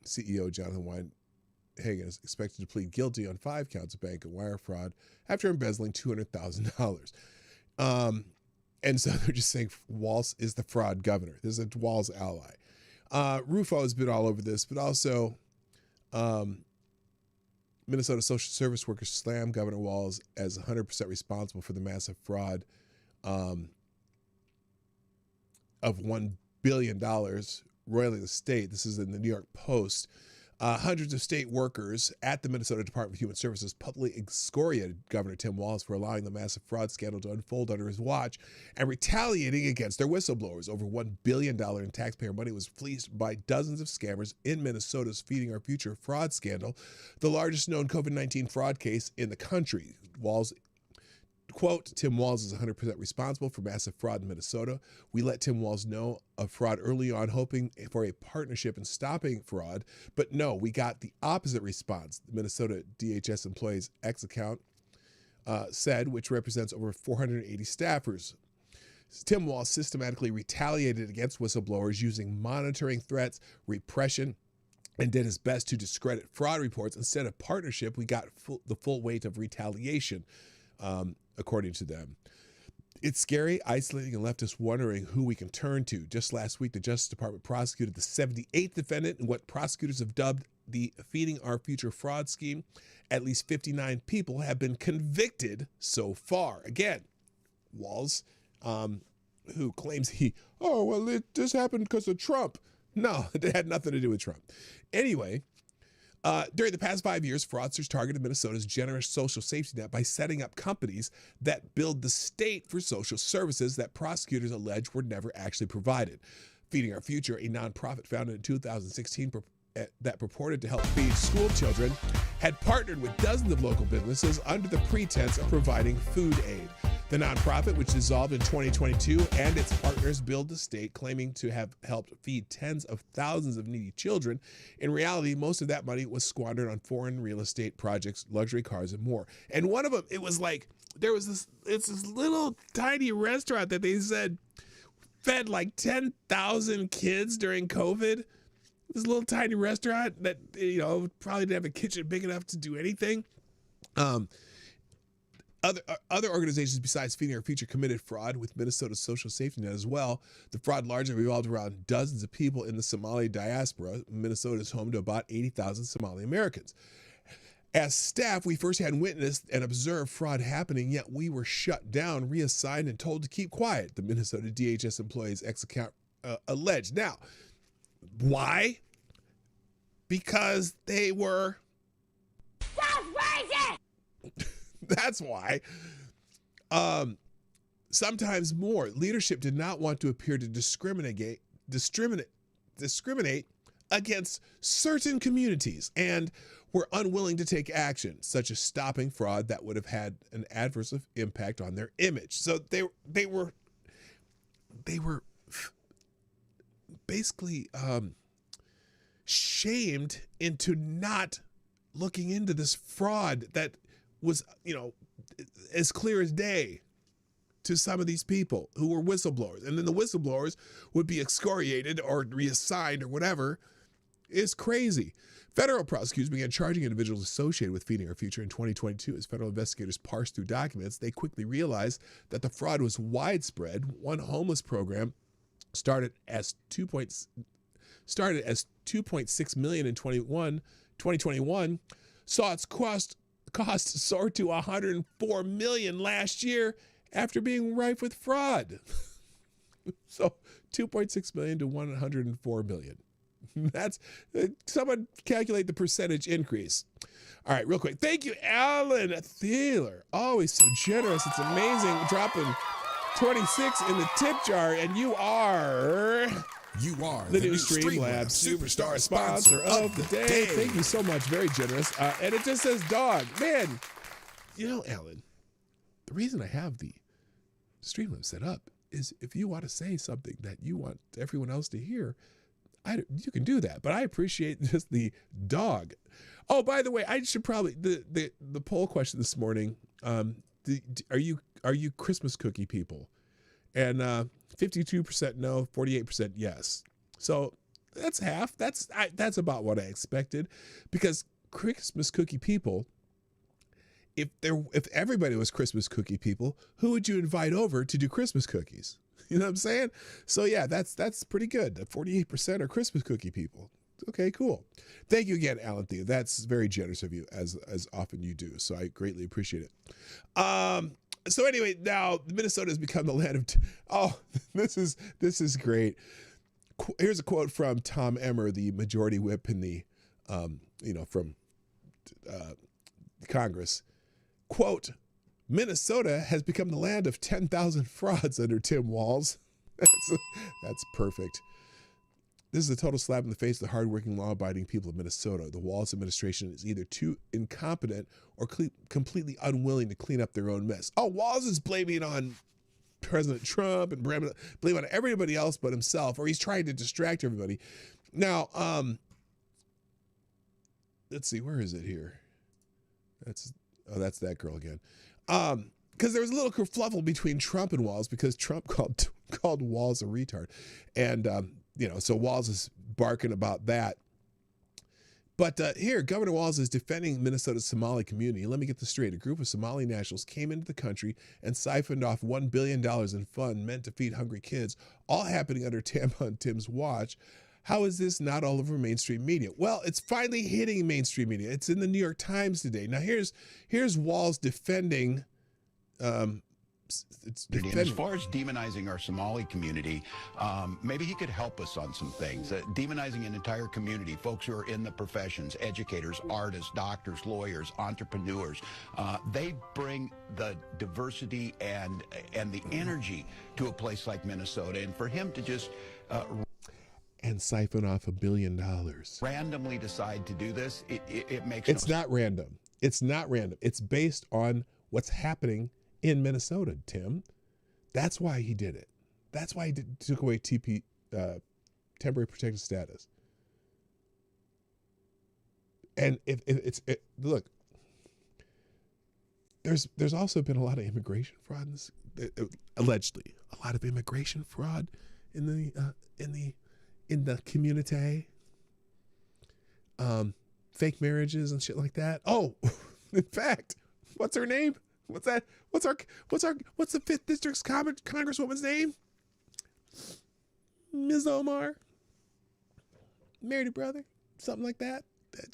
CEO Jonathan Weinhagen is expected to plead guilty on 5 counts of bank and wire fraud after embezzling $200,000. And so they're just saying Walz is the fraud governor. This is a Walz ally. Rufo has been all over this, but also Minnesota social service workers slammed Governor Walz as 100% responsible for the massive fraud of $1 billion roiling the state. This is in the New York Post. Hundreds of state workers at the Minnesota Department of Human Services publicly excoriated Governor Tim Walz for allowing the massive fraud scandal to unfold under his watch and retaliating against their whistleblowers. Over $1 billion in taxpayer money was fleeced by dozens of scammers in Minnesota's Feeding Our Future fraud scandal, the largest known COVID-19 fraud case in the country. Walz, quote, Tim Walz is 100% responsible for massive fraud in Minnesota. We let Tim Walz know of fraud early on, hoping for a partnership in stopping fraud. But no, we got the opposite response. The Minnesota DHS employee's X account said, which represents over 480 staffers. Tim Walz systematically retaliated against whistleblowers using monitoring threats, repression, and did his best to discredit fraud reports. Instead of partnership, we got the full weight of retaliation. According to them. It's scary, isolating, and left us wondering who we can turn to. Just last week, the Justice Department prosecuted the 78th defendant in what prosecutors have dubbed the Feeding Our Future fraud scheme. At least 59 people have been convicted so far. Again, Walz, who claims it just happened because of Trump. No, it had nothing to do with Trump. Anyway, during the past 5 years, fraudsters targeted Minnesota's generous social safety net by setting up companies that billed the state for social services that prosecutors allege were never actually provided. Feeding Our Future, a nonprofit founded in 2016 that purported to help feed school children, had partnered with dozens of local businesses under the pretense of providing food aid. The nonprofit, which dissolved in 2022, and its partners billed the state, claiming to have helped feed tens of thousands of needy children. In reality, most of that money was squandered on foreign real estate projects, luxury cars, and more. And one of them, it was like, it's this little tiny restaurant that they said fed like 10,000 kids during COVID. This little tiny restaurant that, probably didn't have a kitchen big enough to do anything. Other organizations besides Feeding Our Future committed fraud with Minnesota's social safety net as well. The fraud largely revolved around dozens of people in the Somali diaspora. Minnesota is home to about 80,000 Somali Americans. As staff, we firsthand witnessed and observed fraud happening, yet we were shut down, reassigned, and told to keep quiet, the Minnesota DHS employee's X account alleged. Now, why? Because they were... That's why. Sometimes more. Leadership did not want to appear to discriminate against certain communities and were unwilling to take action, such as stopping fraud that would have had an adverse impact on their image. So they were basically shamed into not looking into this fraud that was, as clear as day to some of these people who were whistleblowers. And then the whistleblowers would be excoriated or reassigned or whatever. It's crazy. Federal prosecutors began charging individuals associated with Feeding Our Future in 2022. As federal investigators parsed through documents, they quickly realized that the fraud was widespread. One homeless program started as $2.6 million in 2021, saw its cost soar to $104 million last year after being rife with fraud. So 2.6 million to 104 million. That's someone calculate the percentage increase. All right, real quick. Thank you, Alan Thielen. Always so generous. It's amazing. Dropping 26 in the tip jar, and you are the new Streamlabs Superstar sponsor of the day. Thank you so much. Very generous. And it just says dog. Man, Alan, the reason I have the Streamlabs set up is if you want to say something that you want everyone else to hear, you can do that. But I appreciate just the dog. Oh, by the way, I should probably the poll question this morning. Are you Christmas cookie people? And 52% no, 48% yes. So that's half. That's about what I expected, because Christmas cookie people, if everybody was Christmas cookie people, who would you invite over to do Christmas cookies? You know what I'm saying? So yeah, that's pretty good. 48% are Christmas cookie people. Okay, cool. Thank you again, Alan Theo. That's very generous of you, as often you do. So I greatly appreciate it. So anyway, now Minnesota has become the land of. This is great. Here's a quote from Tom Emmer, the majority whip in the from Congress. Quote, Minnesota has become the land of 10,000 frauds under Tim Walz. That's perfect. This is a total slap in the face of the hardworking, law-abiding people of Minnesota. The Walz administration is either too incompetent or completely unwilling to clean up their own mess. Oh, Walz is blaming it on President Trump and blaming it on everybody else but himself, or he's trying to distract everybody. Now, let's see, where is it here? That's that girl again. Because there was a little kerfluffle between Trump and Walz because Trump called Walz a retard, and so Walz is barking about that. But here, Governor Walz is defending Minnesota's Somali community. Let me get this straight. A group of Somali nationals came into the country and siphoned off $1 billion in funds meant to feed hungry kids, all happening under Tampon Tim's watch. How is this not all over mainstream media? Well, it's finally hitting mainstream media. It's in the New York Times today. Now, here's Walz defending... As far as demonizing our Somali community, maybe he could help us on some things. Demonizing an entire community, folks who are in the professions, educators, artists, doctors, lawyers, entrepreneurs, they bring the diversity and the energy to a place like Minnesota. And for him to just and siphon off $1 billion, randomly decide to do this, it makes it's not random. It's not random. It's based on what's happening in Minnesota, Tim. That's why he did it. That's why he took away temporary protected status. And look, there's also been a lot of immigration fraud in this, allegedly a lot of immigration fraud in the community. Fake marriages and shit like that. Oh, in fact, what's her name? What's that? What's the 5th District's Congresswoman's name? Ms. Omar. Married a brother, something like that.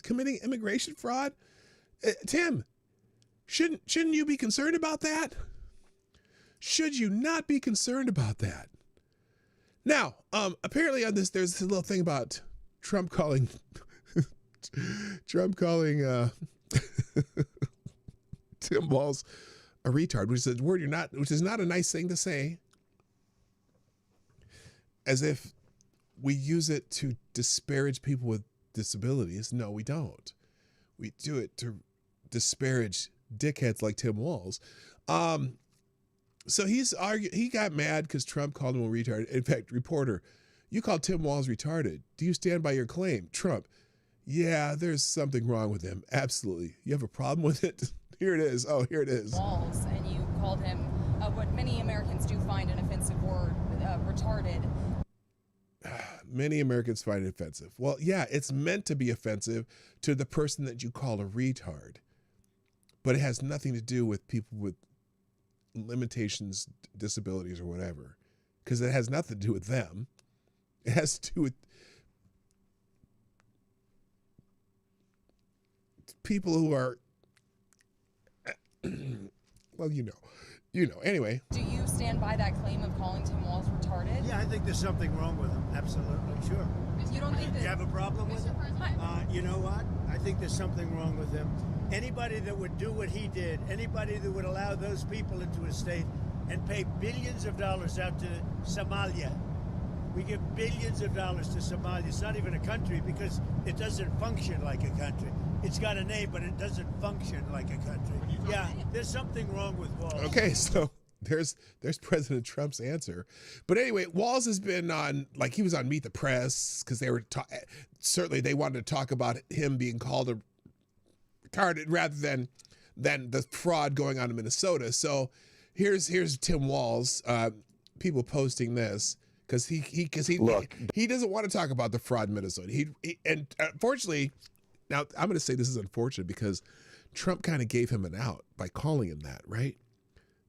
Committing immigration fraud. Tim, shouldn't you be concerned about that? Should you not be concerned about that? Now, apparently on this, there's this little thing about Trump calling Tim Walz a retard, which is a word which is not a nice thing to say, as if we use it to disparage people with disabilities. No, we don't. We do it to disparage dickheads like Tim Walz. So he got mad because Trump called him a retard. In fact, reporter, you called Tim Walz retarded. Do you stand by your claim? Trump, yeah, there's something wrong with him. Absolutely. You have a problem with it? Here it is. Oh, here it is. Walz, and you called him what many Americans do find an offensive word, retarded. Many Americans find it offensive. Well, yeah, it's meant to be offensive to the person that you call a retard. But it has nothing to do with people with limitations, disabilities, or whatever. Because it has nothing to do with them. It has to do with people who are, well, you know. Anyway. Do you stand by that claim of calling Tim Walz retarded? Yeah, I think there's something wrong with him. Absolutely, sure. You don't think that... You have a problem with him? You know what? I think there's something wrong with him. Anybody that would do what he did, anybody that would allow those people into his state and pay billions of dollars out to Somalia. We give billions of dollars to Somalia. It's not even a country because it doesn't function like a country. It's got a name, but it doesn't function like a country. Yeah, there's something wrong with Walz. Okay, so there's President Trump's answer. But anyway, Walz has been on, like he was on Meet the Press because they were certainly they wanted to talk about him being called a retarded rather than the fraud going on in Minnesota. So here's Tim Walz, people posting this. Because he doesn't want to talk about the fraud in Minnesota. And unfortunately, now I'm going to say this is unfortunate because Trump kind of gave him an out by calling him that, right?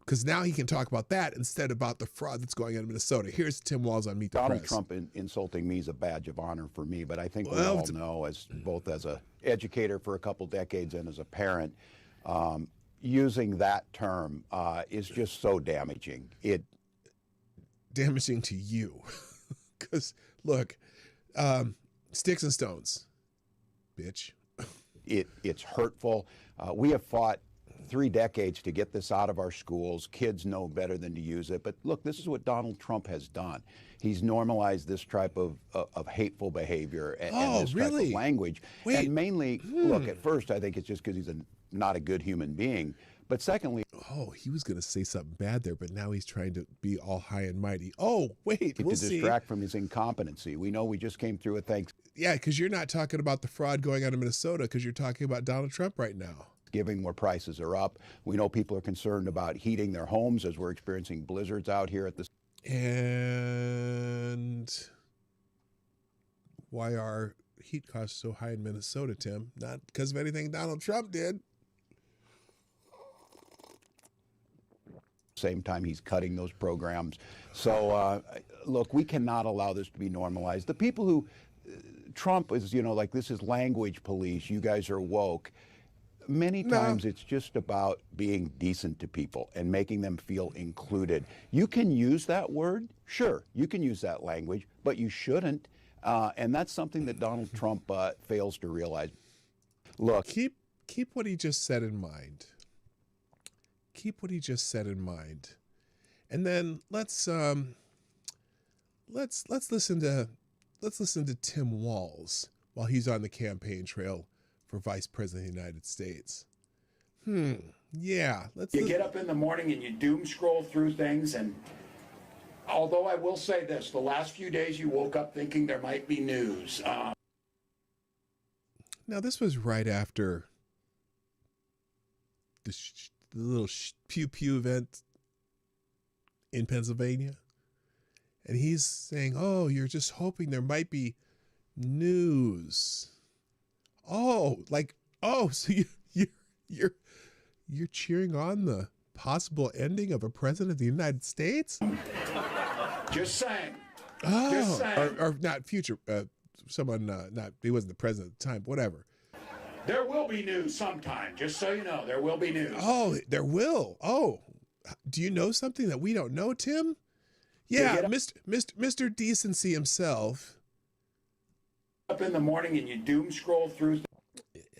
Because now he can talk about that instead about the fraud that's going on in Minnesota. Here's Tim Walz on Meet the Press. Donald Trump insulting me is a badge of honor for me, but I think we all know, as both as an educator for a couple decades and as a parent, using that term is just so damaging. Damaging to you. Because, look, sticks and stones bitch. It's hurtful. We have fought 3 decades to get this out of our schools. Kids know better than to use it. But look, this is what Donald Trump has done. He's normalized this type of hateful behavior and this type of language. Wait. And mainly, look, at first, I think it's just because he's not a good human being. But secondly, he was going to say something bad there, but now he's trying to be all high and mighty. Oh, wait, to distract from his incompetency. We know we just came through a Thanksgiving. Yeah, because you're not talking about the fraud going on in Minnesota, because you're talking about Donald Trump right now. Where prices are up. We know people are concerned about heating their homes as we're experiencing blizzards out here at the. And why are heat costs so high in Minnesota, Tim? Not because of anything Donald Trump did. Same time he's cutting those programs. So look, we cannot allow this to be normalized. The people who Trump is, like this is language police. You guys are woke. Many times it's just about being decent to people and making them feel included. You can use that word, sure, you can use that language, but you shouldn't. And that's something that Donald Trump fails to realize. Look, keep what he just said in mind. Keep what he just said in mind, and then let's listen to Tim Walz while he's on the campaign trail for Vice President of the United States. Yeah. You get up in the morning and you doom scroll through things, and although I will say this, the last few days you woke up thinking there might be news. Now, this was right after the little pew-pew event in Pennsylvania. And he's saying, oh, you're just hoping there might be news. Oh, so you're cheering on the possible ending of a president of the United States? Just saying. Oh, just saying. Or not future, someone, he wasn't the president at the time, whatever. There will be news sometime, just so you know, there will be news. Oh, there will. Oh, do you know something that we don't know, Tim? Yeah, Mr. Decency himself. Up in the morning and you doom scroll through.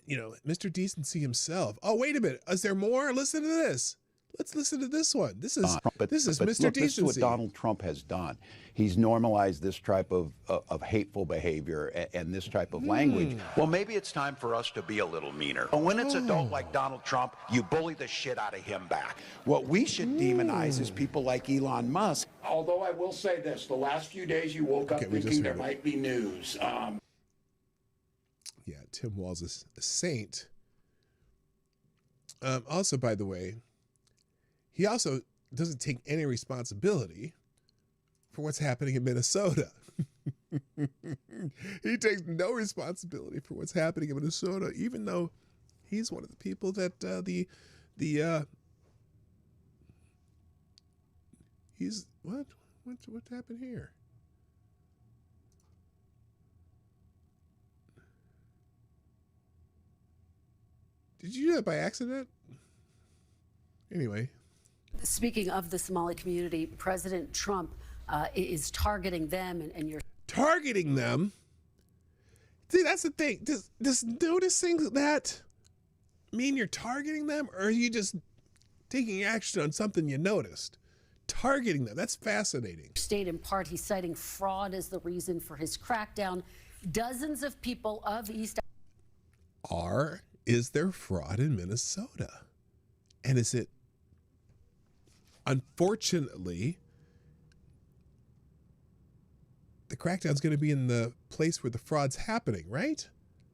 Mr. Decency himself. Oh, wait a minute. Is there more? Listen to this. Let's listen to this one. This is Mr. Look, Decency. This is what Donald Trump has done. He's normalized this type of hateful behavior and this type of language. Well, maybe it's time for us to be a little meaner. But when it's a dope like Donald Trump, you bully the shit out of him back. What we should demonize is people like Elon Musk. Although I will say this, the last few days you woke up thinking there might be news. Yeah, Tim Walz is a saint. Also, by the way, he also doesn't take any responsibility for what's happening in Minnesota. He takes no responsibility for what's happening in Minnesota, even though he's one of the people that he's what happened here? Did you do that by accident? Anyway. Speaking of the Somali community, President Trump is targeting them, and you're targeting them. See, that's the thing. Does noticing that mean you're targeting them, or are you just taking action on something you noticed? Targeting them, that's fascinating. State in part, he's citing fraud as the reason for his crackdown. Dozens of people of East. Is there fraud in Minnesota? And is it, unfortunately, the crackdown's going to be in the place where the fraud's happening, right?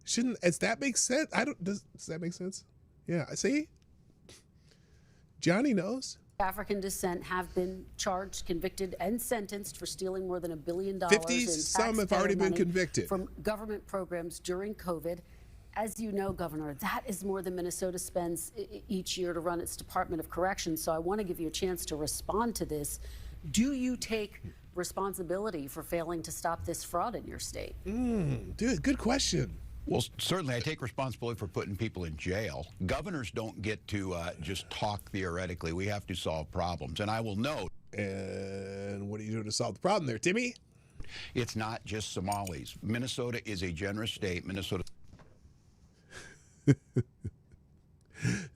Does that make sense? Does that make sense? Yeah, see? Johnny knows. African descent have been charged, convicted, and sentenced for stealing more than $1 billion 50, some have already been convicted from government programs during COVID. As you know, Governor, that is more than Minnesota spends each year to run its Department of Corrections. So I want to give you a chance to respond to this. Do you take responsibility for failing to stop this fraud in your state? Dude, good question. Well, certainly I take responsibility for putting people in jail. Governors don't get to just talk theoretically. We have to solve problems. And I will note. And what are you doing to solve the problem there, Timmy? It's not just Somalis. Minnesota is a generous state. Minnesota.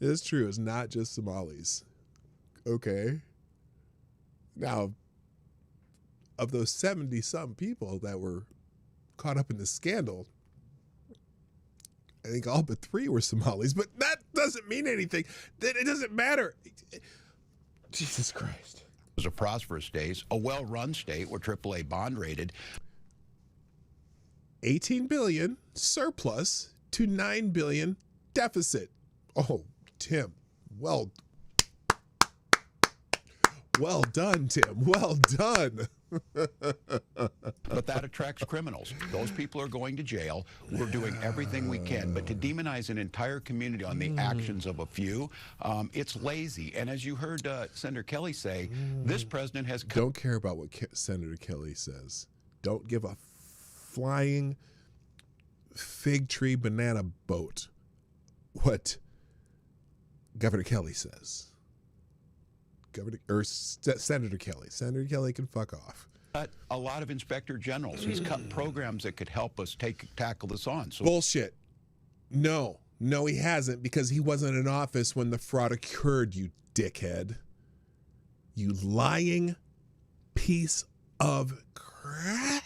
It's true. It's not just Somalis. Okay. Now, of those 70-some people that were caught up in the scandal, I think all but 3 were Somalis, but that doesn't mean anything. It doesn't matter. Jesus Christ. It was a prosperous state, a well-run state where AAA bond rated. 18 billion surplus to 9 billion deficit. Oh, Tim, well done, Tim. Well done. But that attracts criminals. Those people are going to jail. We're doing everything we can. But to demonize an entire community on the actions of a few, it's lazy. And as you heard Senator Kelly say, this president has... Don't care about what Senator Kelly says. Don't give a flying fig tree banana boat what Governor Kelly says. Senator Kelly. Senator Kelly can fuck off. Cut a lot of inspector generals. He's cut programs that could help us tackle this on. So bullshit. No, he hasn't, because he wasn't in office when the fraud occurred, you dickhead. You lying piece of crap.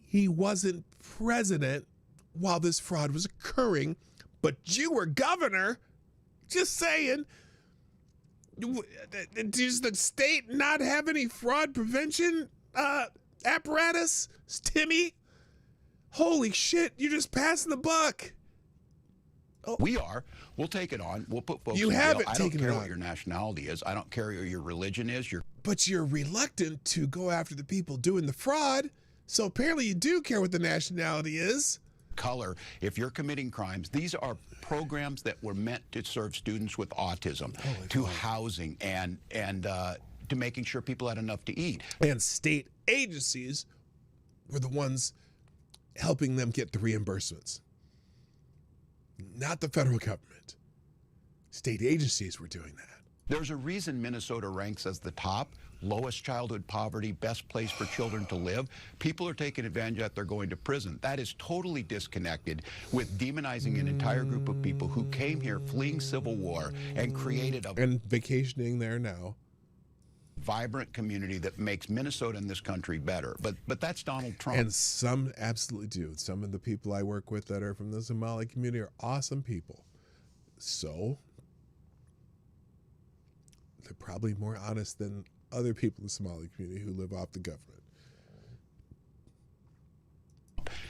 He wasn't president while this fraud was occurring, but you were governor. Just saying. Does the state not have any fraud prevention apparatus, Timmy? Holy shit, you're just passing the buck. Oh. We are. We'll take it on. We'll put folks you in haven't jail. taken I don't care it on. what your nationality is. I don't care what your religion is. But you're reluctant to go after the people doing the fraud, so apparently you do care what the nationality is. Color, if you're committing crimes, these are programs that were meant to serve students with autism, to housing, and to making sure people had enough to eat. And state agencies were the ones helping them get the reimbursements. Not the federal government. State agencies were doing that. There's a reason Minnesota ranks as the top, lowest childhood poverty, best place for children to live. People are taking advantage of that. They're going to prison. That is totally disconnected with demonizing an entire group of people who came here fleeing civil war and created a... And vacationing there now. Vibrant community that makes Minnesota and this country better. But that's Donald Trump. And some absolutely do. Some of the people I work with that are from the Somali community are awesome people. So they're probably more honest than other people in the Somali community who live off the government.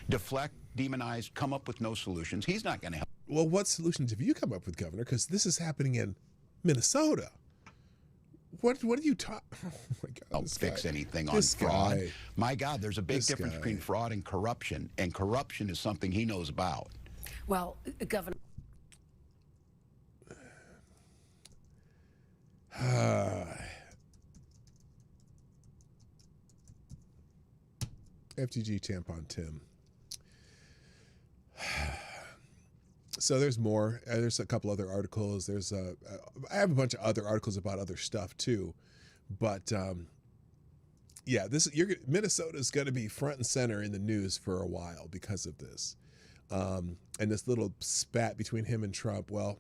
Deflect, demonize, come up with no solutions. He's not going to help. Well, what solutions have you come up with, Governor? Because this is happening in Minnesota. What are you talking? Oh my God! Don't fix anything on fraud. My God, there's a big difference between fraud and corruption is something he knows about. Well, Governor. FTG tampon Tim. So there's more. There's a couple other articles. There's I have a bunch of other articles about other stuff too, but yeah, Minnesota's going to be front and center in the news for a while because of this, and this little spat between him and Trump. Well,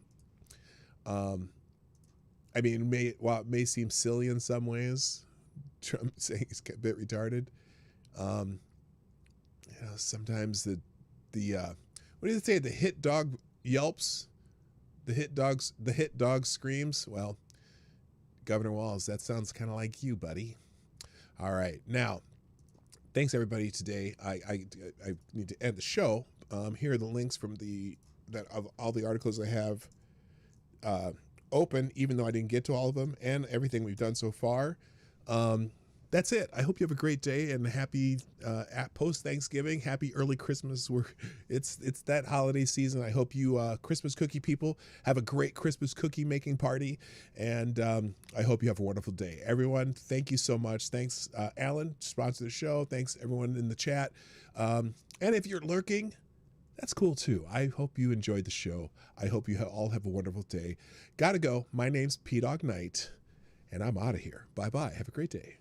I mean, while it may seem silly in some ways, Trump saying he's a bit retarded. You know, sometimes the what do you say? The hit dog yelps, the hit dog screams. Well, Governor Walz, that sounds kind of like you, buddy. All right, now, thanks everybody today. I need to end the show. Here are the links from of all the articles I have open, even though I didn't get to all of them, and everything we've done so far. That's it. I hope you have a great day and happy post-Thanksgiving. Happy early Christmas. It's that holiday season. I hope you Christmas cookie people have a great Christmas cookie making party. And I hope you have a wonderful day. Everyone, thank you so much. Thanks, Alan, sponsor the show. Thanks, everyone in the chat. And if you're lurking, that's cool too. I hope you enjoyed the show. I hope you all have a wonderful day. Gotta go. My name's PDawgKnight, and I'm out of here. Bye-bye. Have a great day.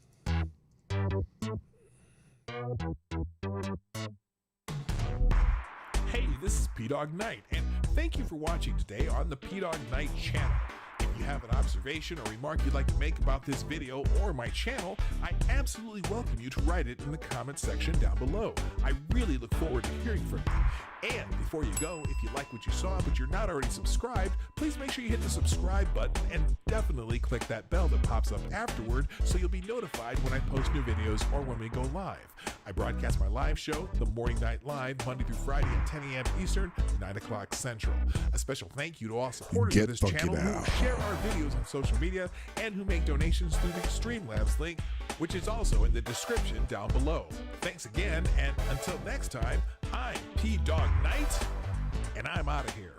Hey, This is PDawgKnight, and thank you for watching today on the PDawgKnight channel. If you have an observation or remark you'd like to make about this video or my channel, I absolutely welcome you to write it in the comment section down below. I really look forward to hearing from you. And before you go, if you like what you saw but you're not already subscribed, please make sure you hit the subscribe button and definitely click that bell that pops up afterward so you'll be notified when I post new videos or when we go live. I broadcast my live show, The Morning Night Live, Monday through Friday at 10 a.m. Eastern, 9 o'clock Central. A special thank you to all supporters of this channel who share our videos on social media and who make donations through the Streamlabs link, which is also in the description down below. Thanks again, and until next time, I'm PDawgKnight, and I'm out of here.